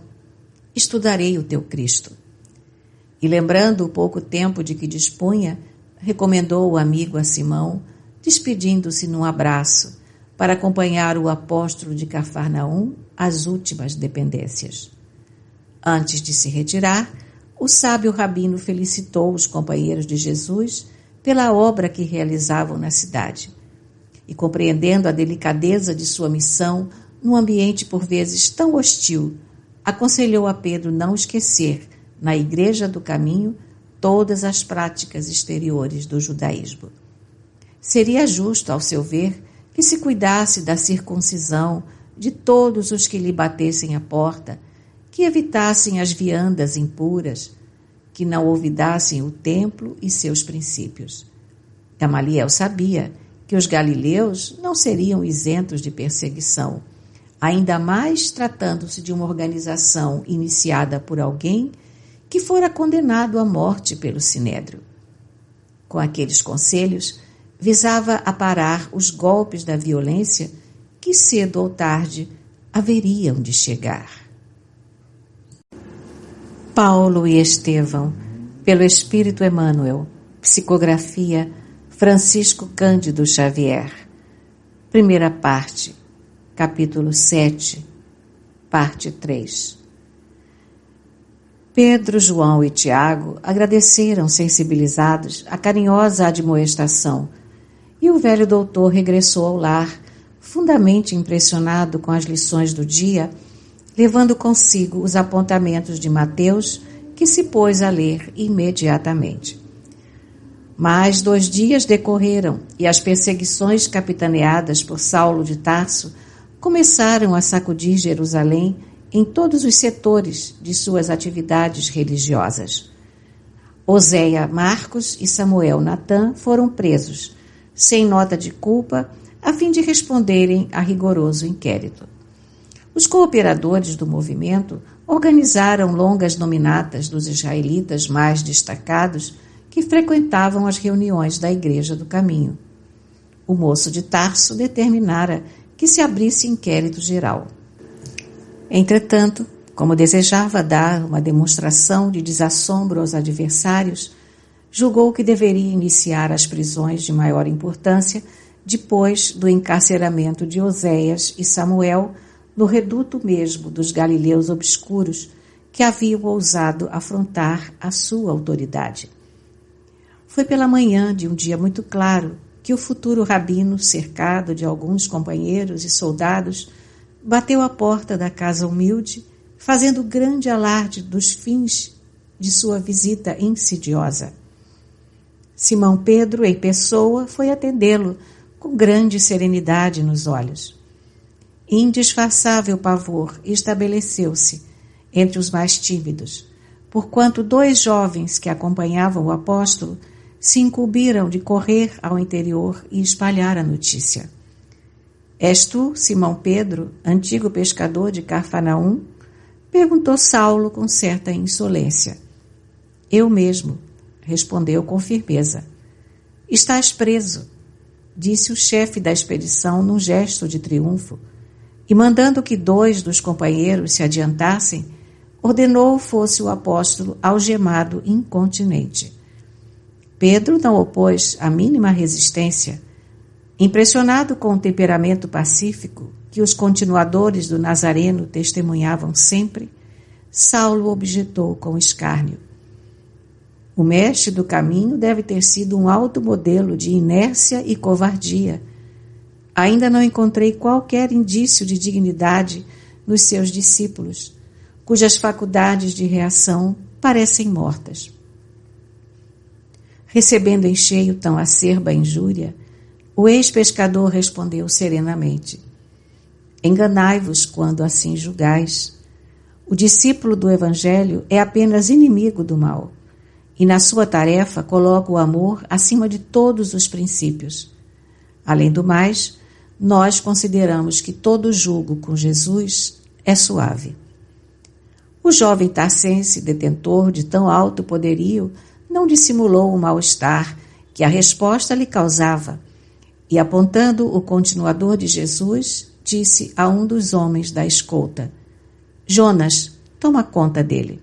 estudarei o teu Cristo. E, lembrando o pouco tempo de que dispunha, recomendou o amigo a Simão, despedindo-se num abraço, para acompanhar o apóstolo de Cafarnaum às últimas dependências. Antes de se retirar, o sábio rabino felicitou os companheiros de Jesus pela obra que realizavam na cidade. E, compreendendo a delicadeza de sua missão num ambiente por vezes tão hostil, aconselhou a Pedro não esquecer, na Igreja do Caminho, todas as práticas exteriores do judaísmo. Seria justo, ao seu ver, que se cuidasse da circuncisão de todos os que lhe batessem a porta, que evitassem as viandas impuras, que não olvidassem o templo e seus princípios. Gamaliel sabia que os galileus não seriam isentos de perseguição, ainda mais tratando-se de uma organização iniciada por alguém que fora condenado à morte pelo Sinédrio. Com aqueles conselhos, visava aparar os golpes da violência que, cedo ou tarde, haveriam de chegar. Paulo e Estevão, pelo Espírito Emmanuel, psicografia Francisco Cândido Xavier. Primeira parte, capítulo 7, parte 3. Pedro, João e Tiago agradeceram sensibilizados a carinhosa admoestação, e o velho doutor regressou ao lar, fundamente impressionado com as lições do dia, levando consigo os apontamentos de Mateus, que se pôs a ler imediatamente. Mais 2 dias decorreram e as perseguições capitaneadas por Saulo de Tarso começaram a sacudir Jerusalém em todos os setores de suas atividades religiosas. Oséia Marcos e Samuel Natã foram presos, sem nota de culpa, a fim de responderem a rigoroso inquérito. Os cooperadores do movimento organizaram longas nominatas dos israelitas mais destacados que frequentavam as reuniões da Igreja do Caminho. O moço de Tarso determinara que se abrisse inquérito geral. Entretanto, como desejava dar uma demonstração de desassombro aos adversários, julgou que deveria iniciar as prisões de maior importância depois do encarceramento de Oséias e Samuel no reduto mesmo dos galileus obscuros que haviam ousado afrontar a sua autoridade. Foi pela manhã de um dia muito claro que o futuro rabino, cercado de alguns companheiros e soldados, bateu à porta da casa humilde, fazendo grande alarde dos fins de sua visita insidiosa. Simão Pedro, em pessoa, foi atendê-lo com grande serenidade nos olhos. Indisfarçável pavor estabeleceu-se entre os mais tímidos, porquanto 2 jovens que acompanhavam o apóstolo se incumbiram de correr ao interior e espalhar a notícia. És tu, Simão Pedro, antigo pescador de Cafarnaum? Perguntou Saulo com certa insolência. Eu mesmo, respondeu com firmeza. Estás preso, disse o chefe da expedição num gesto de triunfo, e mandando que 2 dos companheiros se adiantassem, ordenou fosse o apóstolo algemado incontinente. Pedro não opôs a mínima resistência. Impressionado com o temperamento pacífico que os continuadores do Nazareno testemunhavam sempre, Saulo objetou com escárnio. O mestre do caminho deve ter sido um alto modelo de inércia e covardia. Ainda não encontrei qualquer indício de dignidade nos seus discípulos, cujas faculdades de reação parecem mortas. Recebendo em cheio tão acerba injúria, o ex-pescador respondeu serenamente: enganai-vos quando assim julgais. O discípulo do Evangelho é apenas inimigo do mal, e na sua tarefa coloca o amor acima de todos os princípios. Além do mais, nós consideramos que todo jugo com Jesus é suave. O jovem tarcense, detentor de tão alto poderio, não dissimulou o mal-estar que a resposta lhe causava e, apontando o continuador de Jesus, disse a um dos homens da escolta: Jonas, toma conta dele.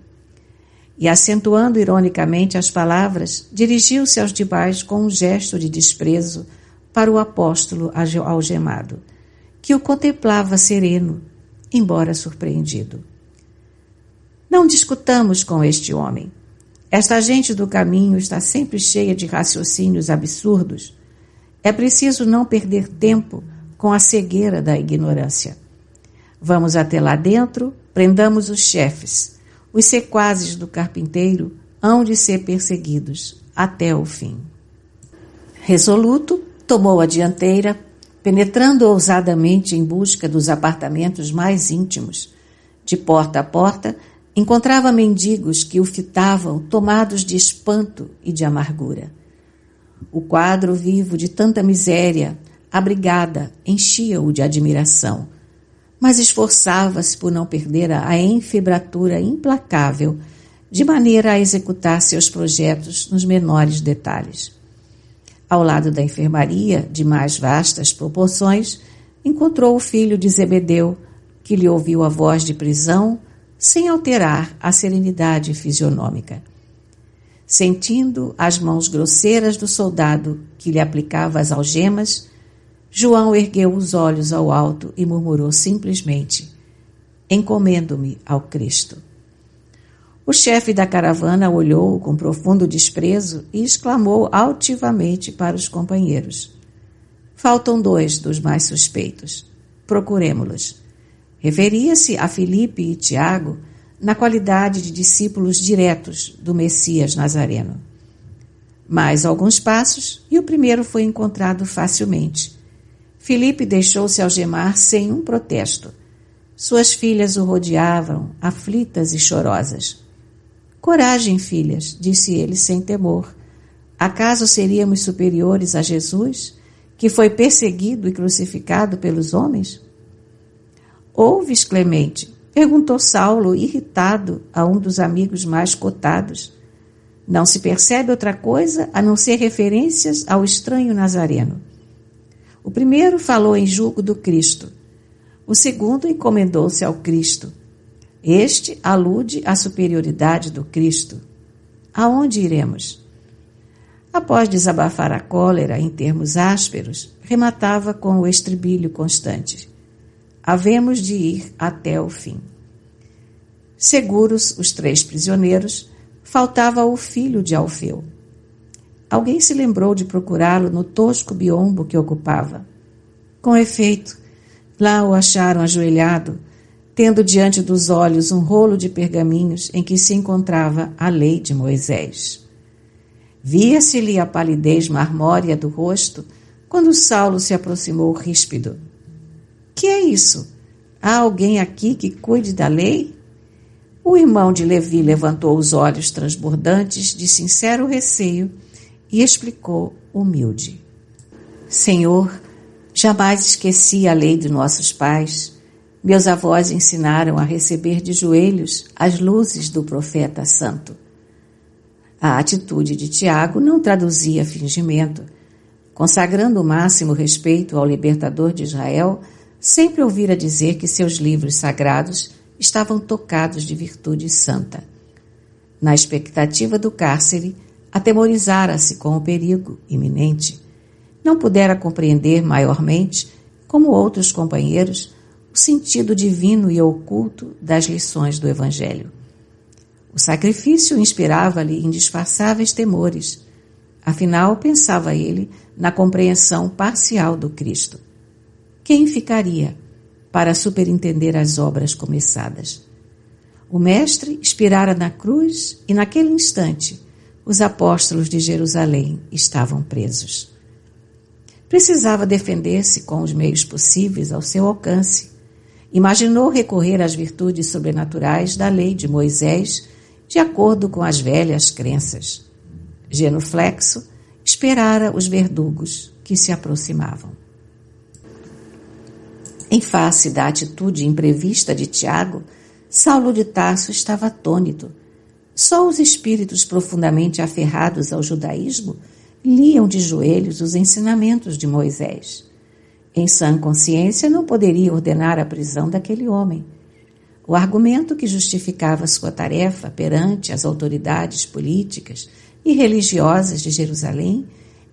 E, acentuando ironicamente as palavras, dirigiu-se aos demais com um gesto de desprezo para o apóstolo algemado, que o contemplava sereno, embora surpreendido. Não discutamos com este homem. Esta gente do caminho está sempre cheia de raciocínios absurdos. É preciso não perder tempo com a cegueira da ignorância. Vamos até lá dentro, prendamos os chefes. Os sequazes do carpinteiro hão de ser perseguidos até o fim. Resoluto, tomou a dianteira, penetrando ousadamente em busca dos apartamentos mais íntimos. De porta a porta, encontrava mendigos que o fitavam, tomados de espanto e de amargura. O quadro vivo de tanta miséria, abrigada, enchia-o de admiração, mas esforçava-se por não perder a enfebratura implacável, de maneira a executar seus projetos nos menores detalhes. Ao lado da enfermaria, de mais vastas proporções, encontrou o filho de Zebedeu, que lhe ouviu a voz de prisão, sem alterar a serenidade fisionômica. Sentindo as mãos grosseiras do soldado que lhe aplicava as algemas, João ergueu os olhos ao alto e murmurou simplesmente: encomendo-me ao Cristo. O chefe da caravana olhou com profundo desprezo e exclamou altivamente para os companheiros: faltam 2 dos mais suspeitos. Procuremo-los. Referia-se a Filipe e Tiago na qualidade de discípulos diretos do Messias Nazareno. Mais alguns passos e o primeiro foi encontrado facilmente. Filipe deixou-se algemar sem um protesto. Suas filhas o rodeavam, aflitas e chorosas. Coragem, filhas, disse ele sem temor. Acaso seríamos superiores a Jesus, que foi perseguido e crucificado pelos homens? Ouves, Clemente? Perguntou Saulo, irritado, a um dos amigos mais cotados. Não se percebe outra coisa a não ser referências ao estranho Nazareno. O primeiro falou em julgo do Cristo. O segundo encomendou-se ao Cristo. Este alude à superioridade do Cristo. Aonde iremos? Após desabafar a cólera em termos ásperos, rematava com o estribilho constante: havemos de ir até o fim. Seguros os 3 prisioneiros, faltava o filho de Alfeu. Alguém se lembrou de procurá-lo no tosco biombo que ocupava. Com efeito, lá o acharam ajoelhado, tendo diante dos olhos um rolo de pergaminhos em que se encontrava a lei de Moisés. Via-se-lhe a palidez marmórea do rosto quando Saulo se aproximou ríspido. Que é isso? Há alguém aqui que cuide da lei? O irmão de Levi levantou os olhos transbordantes de sincero receio e explicou humilde: Senhor, jamais esqueci a lei de nossos pais. Meus avós ensinaram a receber de joelhos as luzes do profeta santo. A atitude de Tiago não traduzia fingimento. Consagrando o máximo respeito ao libertador de Israel, sempre ouvira dizer que seus livros sagrados estavam tocados de virtude santa. Na expectativa do cárcere, atemorizara-se com o perigo iminente. Não pudera compreender maiormente, como outros companheiros, o sentido divino e oculto das lições do Evangelho. O sacrifício inspirava-lhe indisfarçáveis temores. Afinal, pensava ele na compreensão parcial do Cristo. Quem ficaria para superintender as obras começadas? O Mestre expirara na cruz e, naquele instante, os apóstolos de Jerusalém estavam presos. Precisava defender-se com os meios possíveis ao seu alcance. Imaginou recorrer às virtudes sobrenaturais da lei de Moisés, de acordo com as velhas crenças. Genuflexo, esperara os verdugos que se aproximavam. Em face da atitude imprevista de Tiago, Saulo de Tarso estava atônito. Só os espíritos profundamente aferrados ao judaísmo liam de joelhos os ensinamentos de Moisés. Em sã consciência, não poderia ordenar a prisão daquele homem. O argumento que justificava sua tarefa perante as autoridades políticas e religiosas de Jerusalém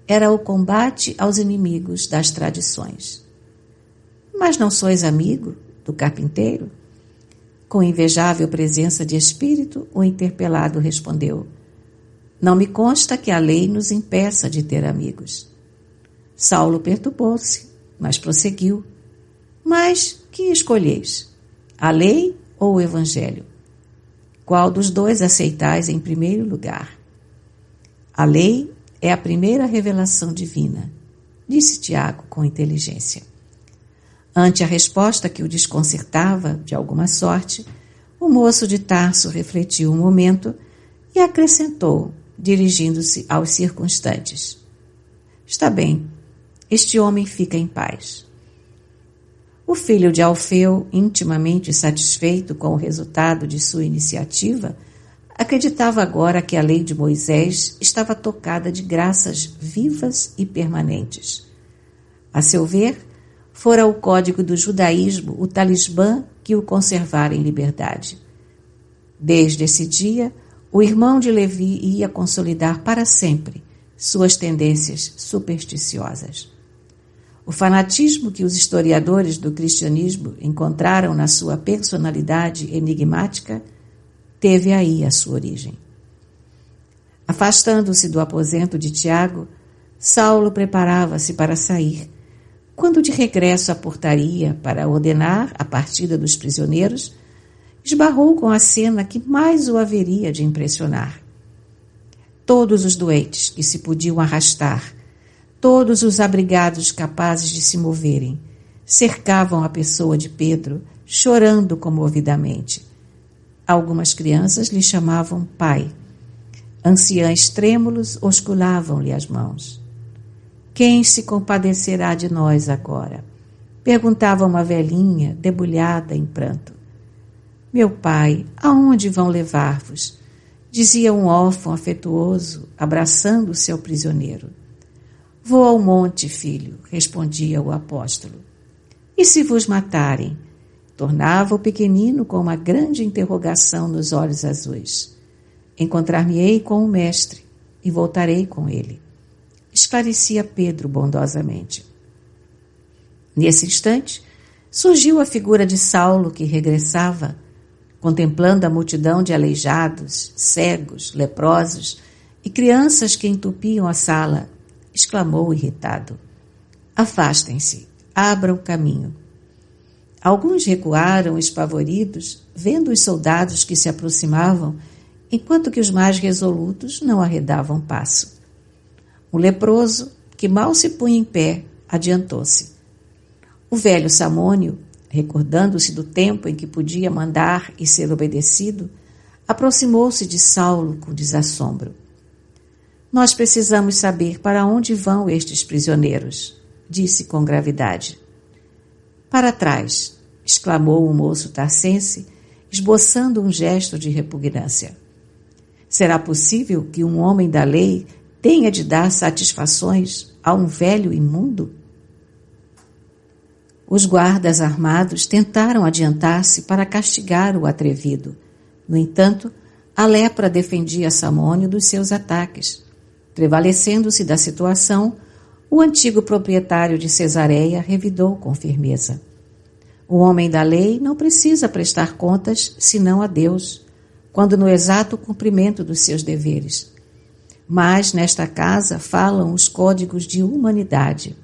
era o combate aos inimigos das tradições. Mas não sois amigo do carpinteiro? Com invejável presença de espírito, o interpelado respondeu: não me consta que a lei nos impeça de ter amigos. Saulo perturbou-se, mas prosseguiu: mas que escolheis? A lei ou o evangelho? Qual dos dois aceitais em primeiro lugar? A lei é a primeira revelação divina, disse Tiago com inteligência. Ante a resposta que o desconcertava, de alguma sorte, o moço de Tarso refletiu um momento e acrescentou, dirigindo-se aos circunstantes: está bem, este homem fica em paz. O filho de Alfeu, intimamente satisfeito com o resultado de sua iniciativa, acreditava agora que a lei de Moisés estava tocada de graças vivas e permanentes. A seu ver, fora o código do judaísmo o talismã que o conservara em liberdade. Desde esse dia, o irmão de Levi ia consolidar para sempre suas tendências supersticiosas. O fanatismo que os historiadores do cristianismo encontraram na sua personalidade enigmática teve aí a sua origem. Afastando-se do aposento de Tiago, Saulo preparava-se para sair, quando de regresso à portaria para ordenar a partida dos prisioneiros, esbarrou com a cena que mais o haveria de impressionar. Todos os doentes que se podiam arrastar, todos os abrigados capazes de se moverem, cercavam a pessoa de Pedro, chorando comovidamente. Algumas crianças lhe chamavam pai. Anciães trêmulos osculavam-lhe as mãos. Quem se compadecerá de nós agora? Perguntava uma velhinha, debulhada em pranto. Meu pai, aonde vão levar-vos? Dizia um órfão afetuoso, abraçando o seu prisioneiro. Vou ao monte, filho, respondia o apóstolo. E se vos matarem? Tornava o pequenino com uma grande interrogação nos olhos azuis. Encontrar-me-ei com o mestre e voltarei com ele, esclarecia Pedro bondosamente. Nesse instante, surgiu a figura de Saulo que regressava, contemplando a multidão de aleijados, cegos, leprosos e crianças que entupiam a sala, exclamou irritado: afastem-se, abram caminho. Alguns recuaram espavoridos, vendo os soldados que se aproximavam, enquanto que os mais resolutos não arredavam passo. O leproso, que mal se punha em pé, adiantou-se. O velho Samônio, recordando-se do tempo em que podia mandar e ser obedecido, aproximou-se de Saulo com desassombro. Nós precisamos saber para onde vão estes prisioneiros, disse com gravidade. Para trás, exclamou o moço tarcense, esboçando um gesto de repugnância. Será possível que um homem da lei tenha de dar satisfações a um velho imundo? Os guardas armados tentaram adiantar-se para castigar o atrevido. No entanto, a lepra defendia Samônio dos seus ataques. Prevalecendo-se da situação, o antigo proprietário de Cesareia revidou com firmeza. O homem da lei não precisa prestar contas senão a Deus, quando no exato cumprimento dos seus deveres. Mas nesta casa falam os códigos de humanidade.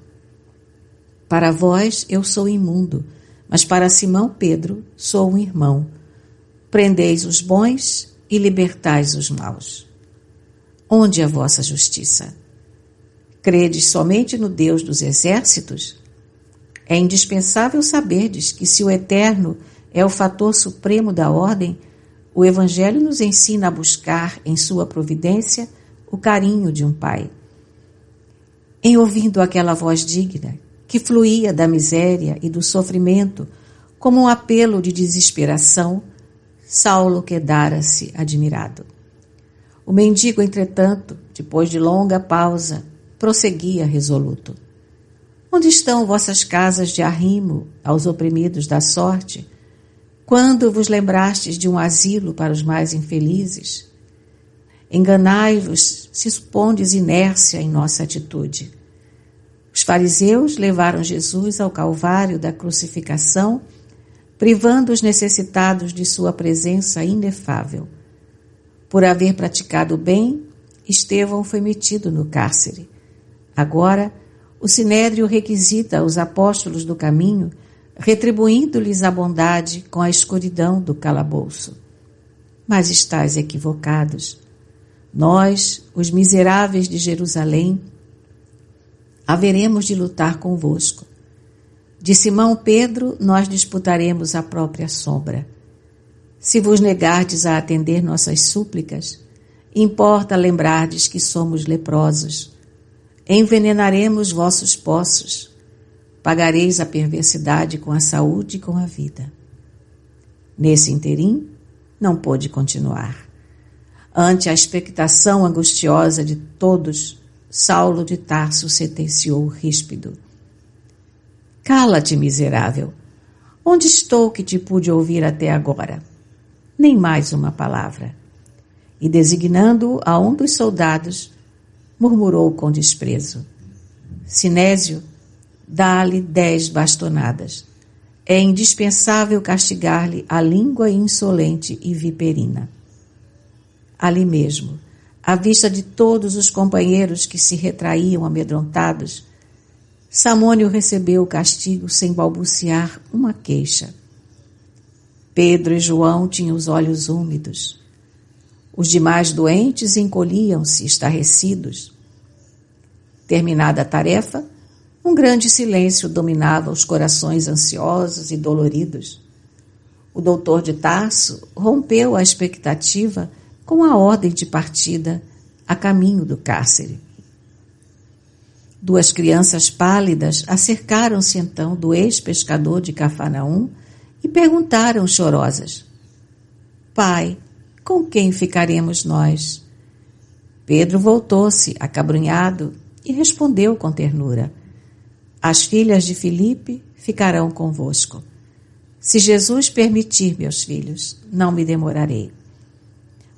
Para vós eu sou imundo, mas para Simão Pedro sou um irmão. Prendeis os bons e libertais os maus. Onde é a vossa justiça? Credes somente no Deus dos exércitos? É indispensável saberdes que se o Eterno é o fator supremo da ordem, o Evangelho nos ensina a buscar em sua providência o carinho de um pai. Em ouvindo aquela voz digna, que fluía da miséria e do sofrimento como um apelo de desesperação, Saulo quedara-se admirado. O mendigo, entretanto, depois de longa pausa, prosseguia resoluto. Onde estão vossas casas de arrimo aos oprimidos da sorte, quando vos lembrastes de um asilo para os mais infelizes? Enganai-vos se supondes inércia em nossa atitude. Os fariseus levaram Jesus ao calvário da crucificação, privando os necessitados de sua presença inefável. Por haver praticado o bem, Estevão foi metido no cárcere. Agora, o Sinédrio requisita os apóstolos do caminho, retribuindo-lhes a bondade com a escuridão do calabouço. Mas estáis equivocados. Nós, os miseráveis de Jerusalém, haveremos de lutar convosco. De Simão Pedro, nós disputaremos a própria sombra. Se vos negardes a atender nossas súplicas, importa lembrardes que somos leprosos. Envenenaremos vossos poços. Pagareis a perversidade com a saúde e com a vida. Nesse interim, não pôde continuar. Ante a expectação angustiosa de todos, Saulo de Tarso sentenciou ríspido. Cala-te, miserável. Onde estou que te pude ouvir até agora? Nem mais uma palavra. E designando-o a um dos soldados, murmurou com desprezo. Sinésio, dá-lhe 10 bastonadas. É indispensável castigar-lhe a língua insolente e viperina. Ali mesmo, à vista de todos os companheiros que se retraíam amedrontados, Samônio recebeu o castigo sem balbuciar uma queixa. Pedro e João tinham os olhos úmidos. Os demais doentes encolhiam-se, estarrecidos. Terminada a tarefa, um grande silêncio dominava os corações ansiosos e doloridos. O doutor de Tarso rompeu a expectativa com a ordem de partida a caminho do cárcere. 2 crianças pálidas acercaram-se então do ex-pescador de Cafarnaum e perguntaram chorosas: Pai, com quem ficaremos nós? Pedro voltou-se, acabrunhado, e respondeu com ternura: As filhas de Filipe ficarão convosco. Se Jesus permitir, meus filhos, não me demorarei.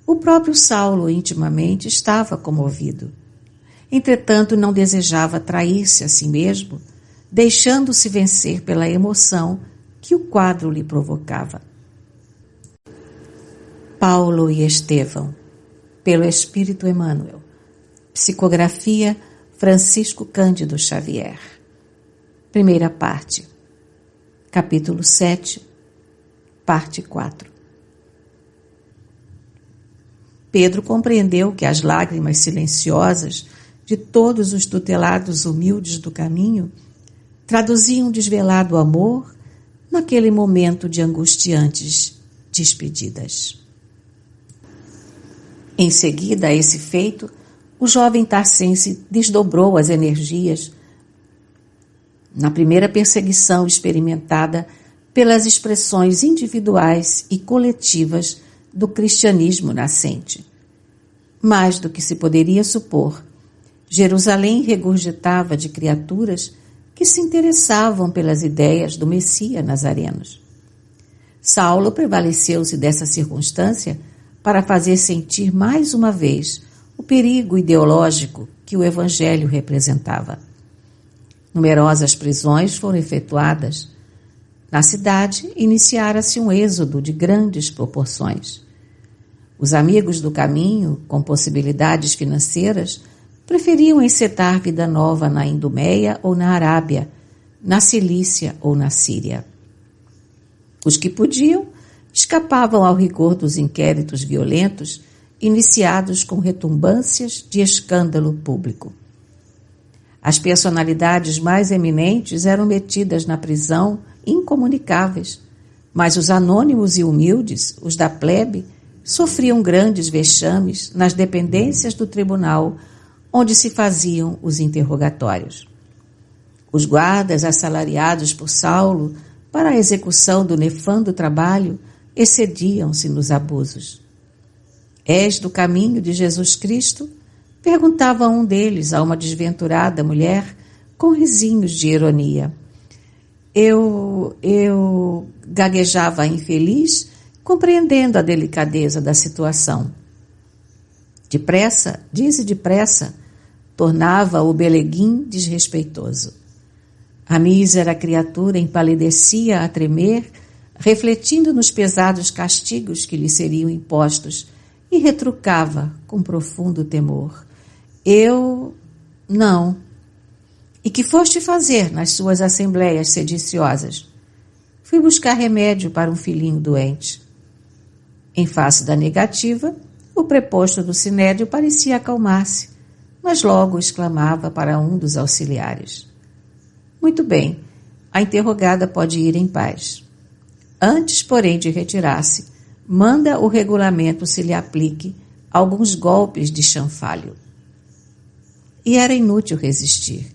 O próprio Saulo, intimamente, estava comovido. Entretanto, não desejava trair-se a si mesmo, deixando-se vencer pela emoção que o quadro lhe provocava. Paulo e Estevão, pelo Espírito Emmanuel. Psicografia Francisco Cândido Xavier. Primeira parte. Capítulo 7, parte 4. Pedro compreendeu que as lágrimas silenciosas de todos os tutelados humildes do caminho traduziam desvelado amor naquele momento de angustiantes despedidas. Em seguida a esse feito, o jovem tarsense desdobrou as energias na primeira perseguição experimentada pelas expressões individuais e coletivas do cristianismo nascente. Mais do que se poderia supor, Jerusalém regurgitava de criaturas que se interessavam pelas ideias do Messias nazarenos. Saulo prevaleceu-se dessa circunstância para fazer sentir mais uma vez o perigo ideológico que o Evangelho representava. Numerosas prisões foram efetuadas. Na cidade, iniciara-se um êxodo de grandes proporções. Os amigos do caminho, com possibilidades financeiras, preferiam encetar vida nova na Idumeia ou na Arábia, na Cilícia ou na Síria. Os que podiam escapavam ao rigor dos inquéritos violentos iniciados com retumbâncias de escândalo público. As personalidades mais eminentes eram metidas na prisão incomunicáveis, mas os anônimos e humildes, os da plebe, sofriam grandes vexames nas dependências do tribunal onde se faziam os interrogatórios. Os guardas assalariados por Saulo para a execução do nefando trabalho excediam-se nos abusos. És do caminho de Jesus Cristo? Perguntava um deles a uma desventurada mulher com risinhos de ironia. Eu gaguejava infeliz, compreendendo a delicadeza da situação. Depressa, dize depressa, tornava o Beleguim desrespeitoso. A mísera criatura empalidecia a tremer, refletindo nos pesados castigos que lhe seriam impostos, e retrucava com profundo temor. Eu não. E que foste fazer nas suas assembleias sediciosas? Fui buscar remédio para um filhinho doente. Em face da negativa, o preposto do sinédrio parecia acalmar-se, mas logo exclamava para um dos auxiliares. Muito bem, a interrogada pode ir em paz. Antes, porém, de retirar-se, manda o regulamento se lhe aplique alguns golpes de chanfalho. E era inútil resistir.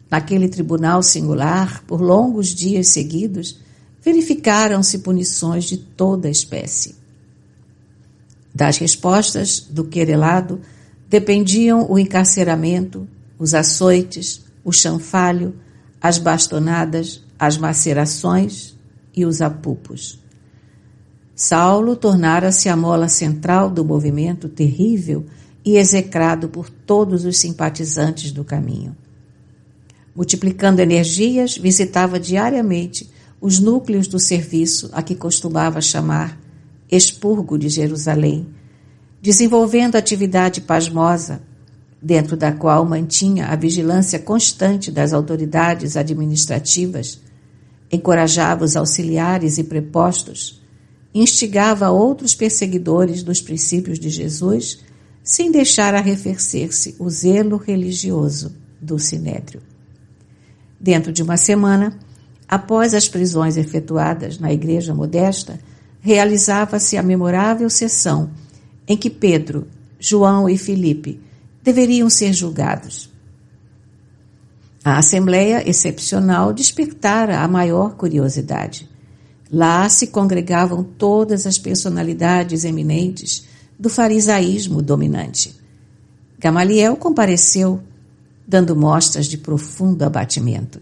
Naquele tribunal singular, por longos dias seguidos, verificaram-se punições de toda a espécie. Das respostas do querelado dependiam o encarceramento, os açoites, o chanfalho, as bastonadas, as macerações e os apupos. Saulo tornara-se a mola central do movimento terrível e execrado por todos os simpatizantes do caminho. Multiplicando energias, visitava diariamente os núcleos do serviço a que costumava chamar expurgo de Jerusalém, desenvolvendo atividade pasmosa, dentro da qual mantinha a vigilância constante das autoridades administrativas, encorajava os auxiliares e prepostos, instigava outros perseguidores dos princípios de Jesus, sem deixar arrefecer-se o zelo religioso do sinédrio. Dentro de uma semana, após as prisões efetuadas na igreja modesta, realizava-se a memorável sessão em que Pedro, João e Filipe deveriam ser julgados. A assembleia excepcional despertara a maior curiosidade. Lá se congregavam todas as personalidades eminentes do farisaísmo dominante. Gamaliel compareceu, dando mostras de profundo abatimento.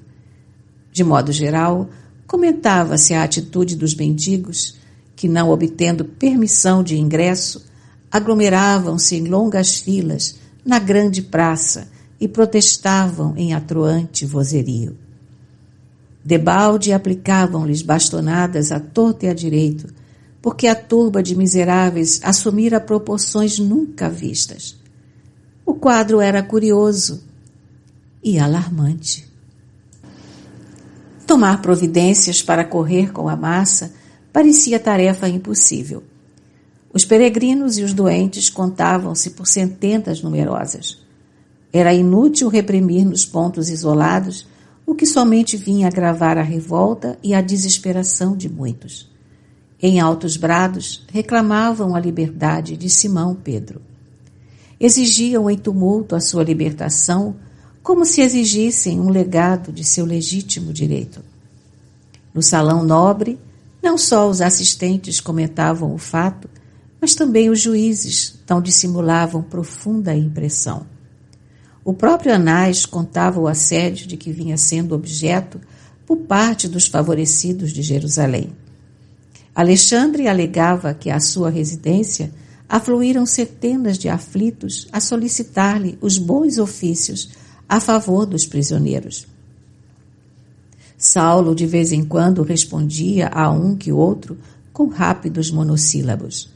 De modo geral, comentava-se a atitude dos mendigos que, não obtendo permissão de ingresso, aglomeravam-se em longas filas na grande praça e protestavam em atroante vozerio. Debalde aplicavam-lhes bastonadas à torta e à direito, porque a turba de miseráveis assumira proporções nunca vistas. O quadro era curioso e alarmante. Tomar providências para correr com a massa parecia tarefa impossível. Os peregrinos e os doentes contavam-se por centenas numerosas. Era inútil reprimir nos pontos isolados o que somente vinha agravar a revolta e a desesperação de muitos. Em altos brados, reclamavam a liberdade de Simão Pedro. Exigiam em tumulto a sua libertação, como se exigissem um legado de seu legítimo direito. No salão nobre, não só os assistentes comentavam o fato, mas também os juízes não dissimulavam profunda impressão. O próprio Anás contava o assédio de que vinha sendo objeto por parte dos favorecidos de Jerusalém. Alexandre alegava que à sua residência afluíram centenas de aflitos a solicitar-lhe os bons ofícios a favor dos prisioneiros. Saulo, de vez em quando, respondia a um que outro com rápidos monossílabos.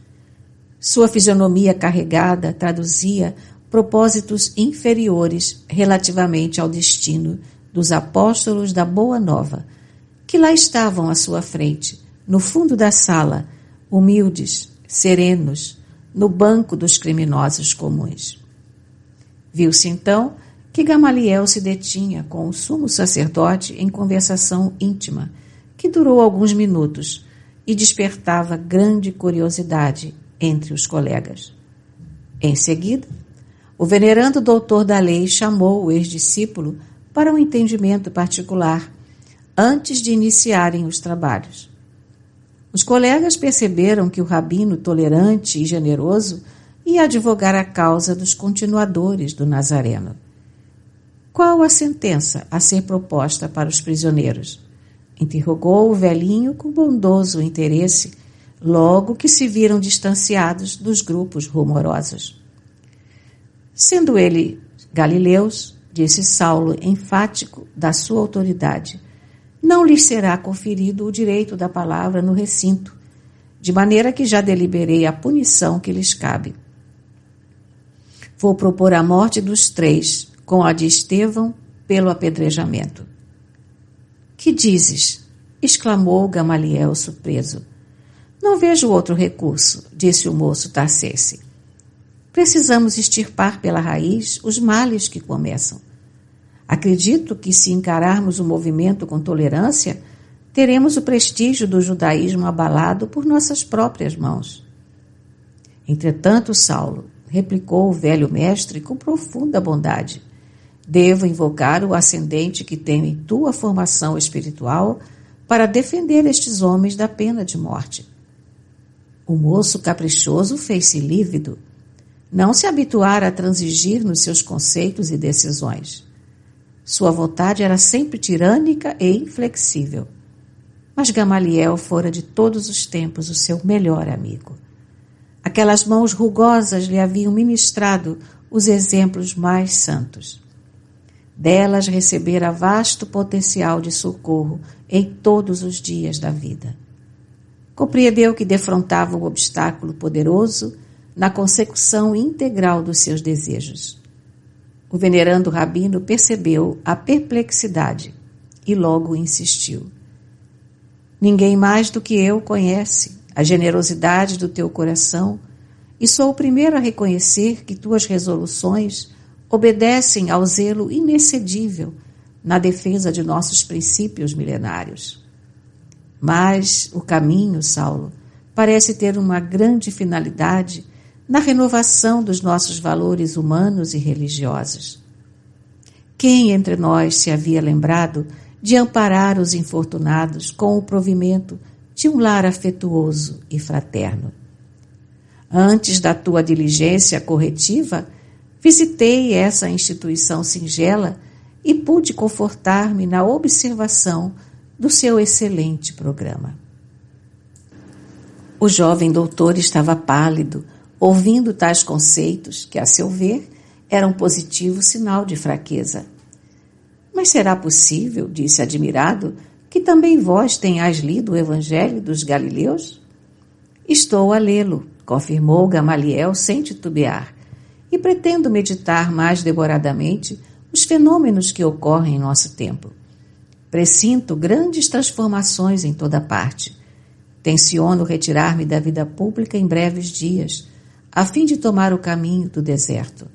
Sua fisionomia carregada traduzia propósitos inferiores relativamente ao destino dos apóstolos da Boa Nova, que lá estavam à sua frente, no fundo da sala, humildes, serenos, no banco dos criminosos comuns. Viu-se então que Gamaliel se detinha com o sumo sacerdote em conversação íntima, que durou alguns minutos e despertava grande curiosidade entre os colegas. Em seguida, o venerando doutor da lei chamou o ex-discípulo para um entendimento particular, antes de iniciarem os trabalhos. Os colegas perceberam que o rabino tolerante e generoso ia advogar a causa dos continuadores do Nazareno. Qual a sentença a ser proposta para os prisioneiros? Interrogou o velhinho com bondoso interesse, logo que se viram distanciados dos grupos rumorosos. Sendo ele galileus, disse Saulo, enfático da sua autoridade, não lhes será conferido o direito da palavra no recinto, de maneira que já deliberei a punição que lhes cabe. Vou propor a morte dos 3, com a de Estevão, pelo apedrejamento. Que dizes? Exclamou Gamaliel surpreso. Não vejo outro recurso, disse o moço Tarcesse. Precisamos extirpar pela raiz os males que começam. Acredito que, se encararmos o movimento com tolerância, teremos o prestígio do judaísmo abalado por nossas próprias mãos. Entretanto, Saulo, replicou o velho mestre com profunda bondade, devo invocar o ascendente que tenho em tua formação espiritual para defender estes homens da pena de morte. O moço caprichoso fez-se lívido. Não se habituara a transigir nos seus conceitos e decisões. Sua vontade era sempre tirânica e inflexível. Mas Gamaliel fora de todos os tempos o seu melhor amigo. Aquelas mãos rugosas lhe haviam ministrado os exemplos mais santos. Delas recebera vasto potencial de socorro em todos os dias da vida. Compreendeu que defrontava um obstáculo poderoso na consecução integral dos seus desejos. O venerando rabino percebeu a perplexidade e logo insistiu. Ninguém mais do que eu conhece a generosidade do teu coração e sou o primeiro a reconhecer que tuas resoluções obedecem ao zelo inexcedível na defesa de nossos princípios milenários. Mas o caminho, Saulo, parece ter uma grande finalidade na renovação dos nossos valores humanos e religiosos. Quem entre nós se havia lembrado de amparar os infortunados com o provimento de um lar afetuoso e fraterno? Antes da tua diligência corretiva, visitei essa instituição singela e pude confortar-me na observação do seu excelente programa. O jovem doutor estava pálido, ouvindo tais conceitos que, a seu ver, eram positivo sinal de fraqueza. Mas será possível, disse admirado, que também vós tenhais lido o Evangelho dos Galileus? Estou a lê-lo, confirmou Gamaliel sem titubear, e pretendo meditar mais demoradamente os fenômenos que ocorrem em nosso tempo. Presinto grandes transformações em toda parte. Tenciono retirar-me da vida pública em breves dias, a fim de tomar o caminho do deserto.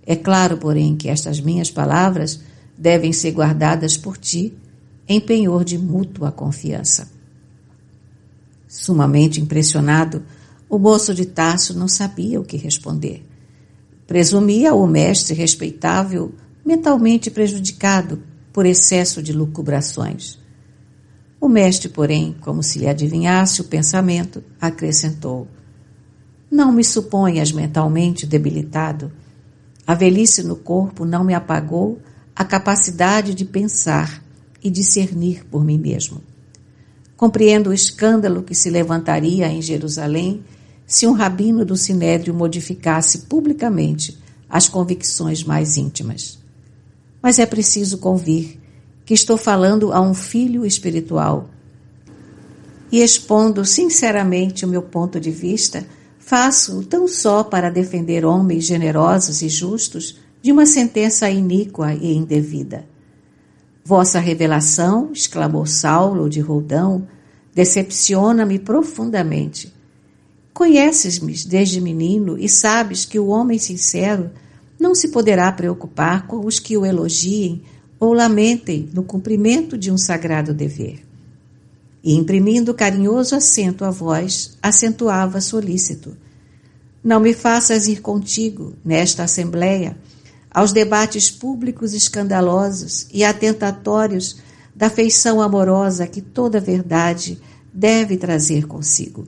É claro, porém, que estas minhas palavras devem ser guardadas por ti em penhor de mútua confiança. Sumamente impressionado, o moço de Tarso não sabia o que responder. Presumia o mestre respeitável mentalmente prejudicado por excesso de lucubrações. O mestre, porém, como se lhe adivinhasse o pensamento, acrescentou: Não me suponhas mentalmente debilitado. A velhice no corpo não me apagou a capacidade de pensar e discernir por mim mesmo. Compreendo o escândalo que se levantaria em Jerusalém se um rabino do Sinédrio modificasse publicamente as convicções mais íntimas. Mas é preciso convir que estou falando a um filho espiritual e expondo sinceramente o meu ponto de vista, faço-o tão só para defender homens generosos e justos de uma sentença iníqua e indevida. Vossa revelação, exclamou Saulo de Roldão, decepciona-me profundamente. Conheces-me desde menino e sabes que o homem sincero não se poderá preocupar com os que o elogiem ou lamentem no cumprimento de um sagrado dever. e, imprimindo carinhoso acento à voz, acentuava solícito: não me faças ir contigo, nesta assembleia, aos debates públicos escandalosos e atentatórios da feição amorosa que toda verdade deve trazer consigo.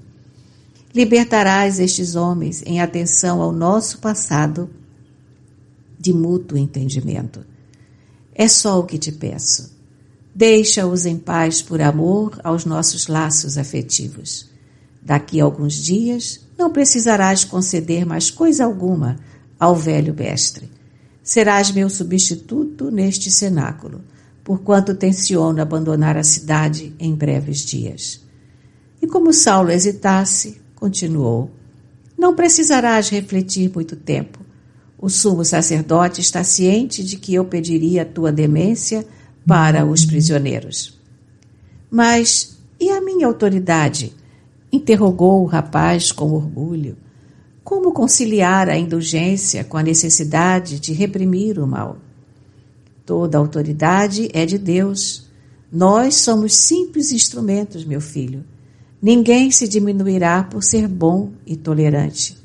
Libertarás estes homens em atenção ao nosso passado de mútuo entendimento. É só o que te peço. Deixa-os em paz por amor aos nossos laços afetivos. Daqui a alguns dias não precisarás conceder mais coisa alguma ao velho mestre. Serás meu substituto neste cenáculo, porquanto tenciono abandonar a cidade em breves dias. E como Saulo hesitasse, continuou: não precisarás refletir muito tempo. O sumo sacerdote está ciente de que eu pediria a tua demência para os prisioneiros. Mas e a minha autoridade? Interrogou o rapaz com orgulho. Como conciliar a indulgência com a necessidade de reprimir o mal? Toda autoridade é de Deus. Nós somos simples instrumentos, meu filho. Ninguém se diminuirá por ser bom e tolerante.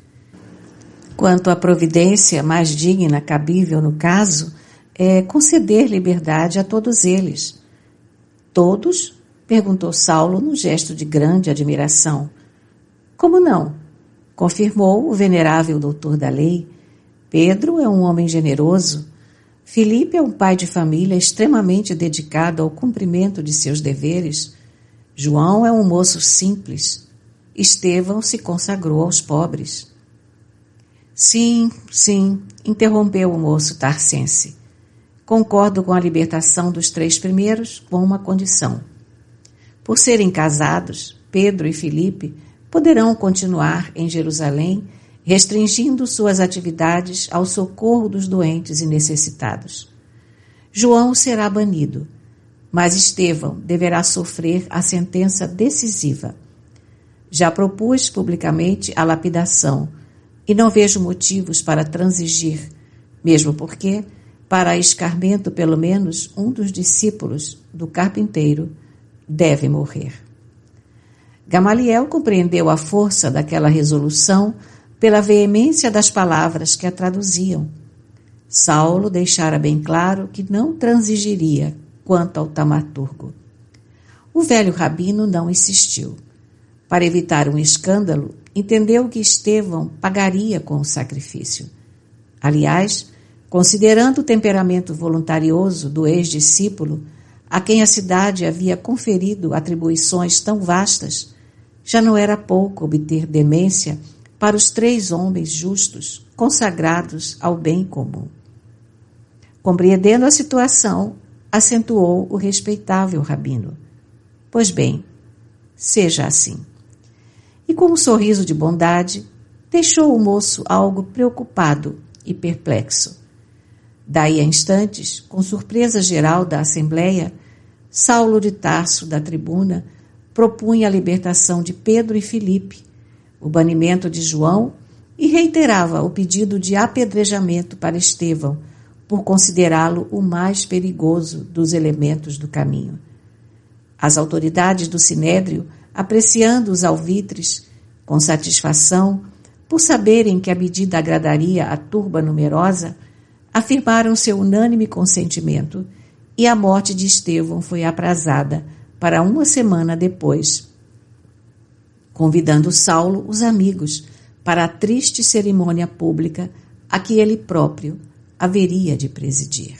Quanto à providência mais digna, cabível no caso, é conceder liberdade a todos eles. Todos? Perguntou Saulo num gesto de grande admiração. Como não? Confirmou o venerável doutor da lei. Pedro é um homem generoso. Filipe é um pai de família extremamente dedicado ao cumprimento de seus deveres. João é um moço simples. Estevão se consagrou aos pobres. Sim, interrompeu o moço tarcense. Concordo com a libertação dos 3 primeiros, com uma condição. Por serem casados, Pedro e Filipe poderão continuar em Jerusalém, restringindo suas atividades ao socorro dos doentes e necessitados. João será banido, mas Estevão deverá sofrer a sentença decisiva. Já propus publicamente a lapidação e não vejo motivos para transigir, mesmo porque, para escarmento pelo menos um dos discípulos do carpinteiro, deve morrer. Gamaliel compreendeu a força daquela resolução pela veemência das palavras que a traduziam. Saulo deixara bem claro que não transigiria quanto ao taumaturgo. O velho rabino não insistiu. Para evitar um escândalo, entendeu que Estevão pagaria com o sacrifício. Aliás, considerando o temperamento voluntarioso do ex-discípulo, a quem a cidade havia conferido atribuições tão vastas, já não era pouco obter demência para os 3 homens justos, consagrados ao bem comum. Compreendendo a situação, acentuou o respeitável rabino. Pois bem, seja assim. E com um sorriso de bondade, deixou o moço algo preocupado e perplexo. Daí a instantes, com surpresa geral da assembleia, Saulo de Tarso, da tribuna, propunha a libertação de Pedro e Filipe, o banimento de João e reiterava o pedido de apedrejamento para Estevão, por considerá-lo o mais perigoso dos elementos do caminho. As autoridades do Sinédrio, apreciando os alvitres, com satisfação, por saberem que a medida agradaria a turba numerosa, afirmaram seu unânime consentimento e a morte de Estevão foi aprazada para 1 semana depois, convidando Saulo os amigos para a triste cerimônia pública a que ele próprio haveria de presidir.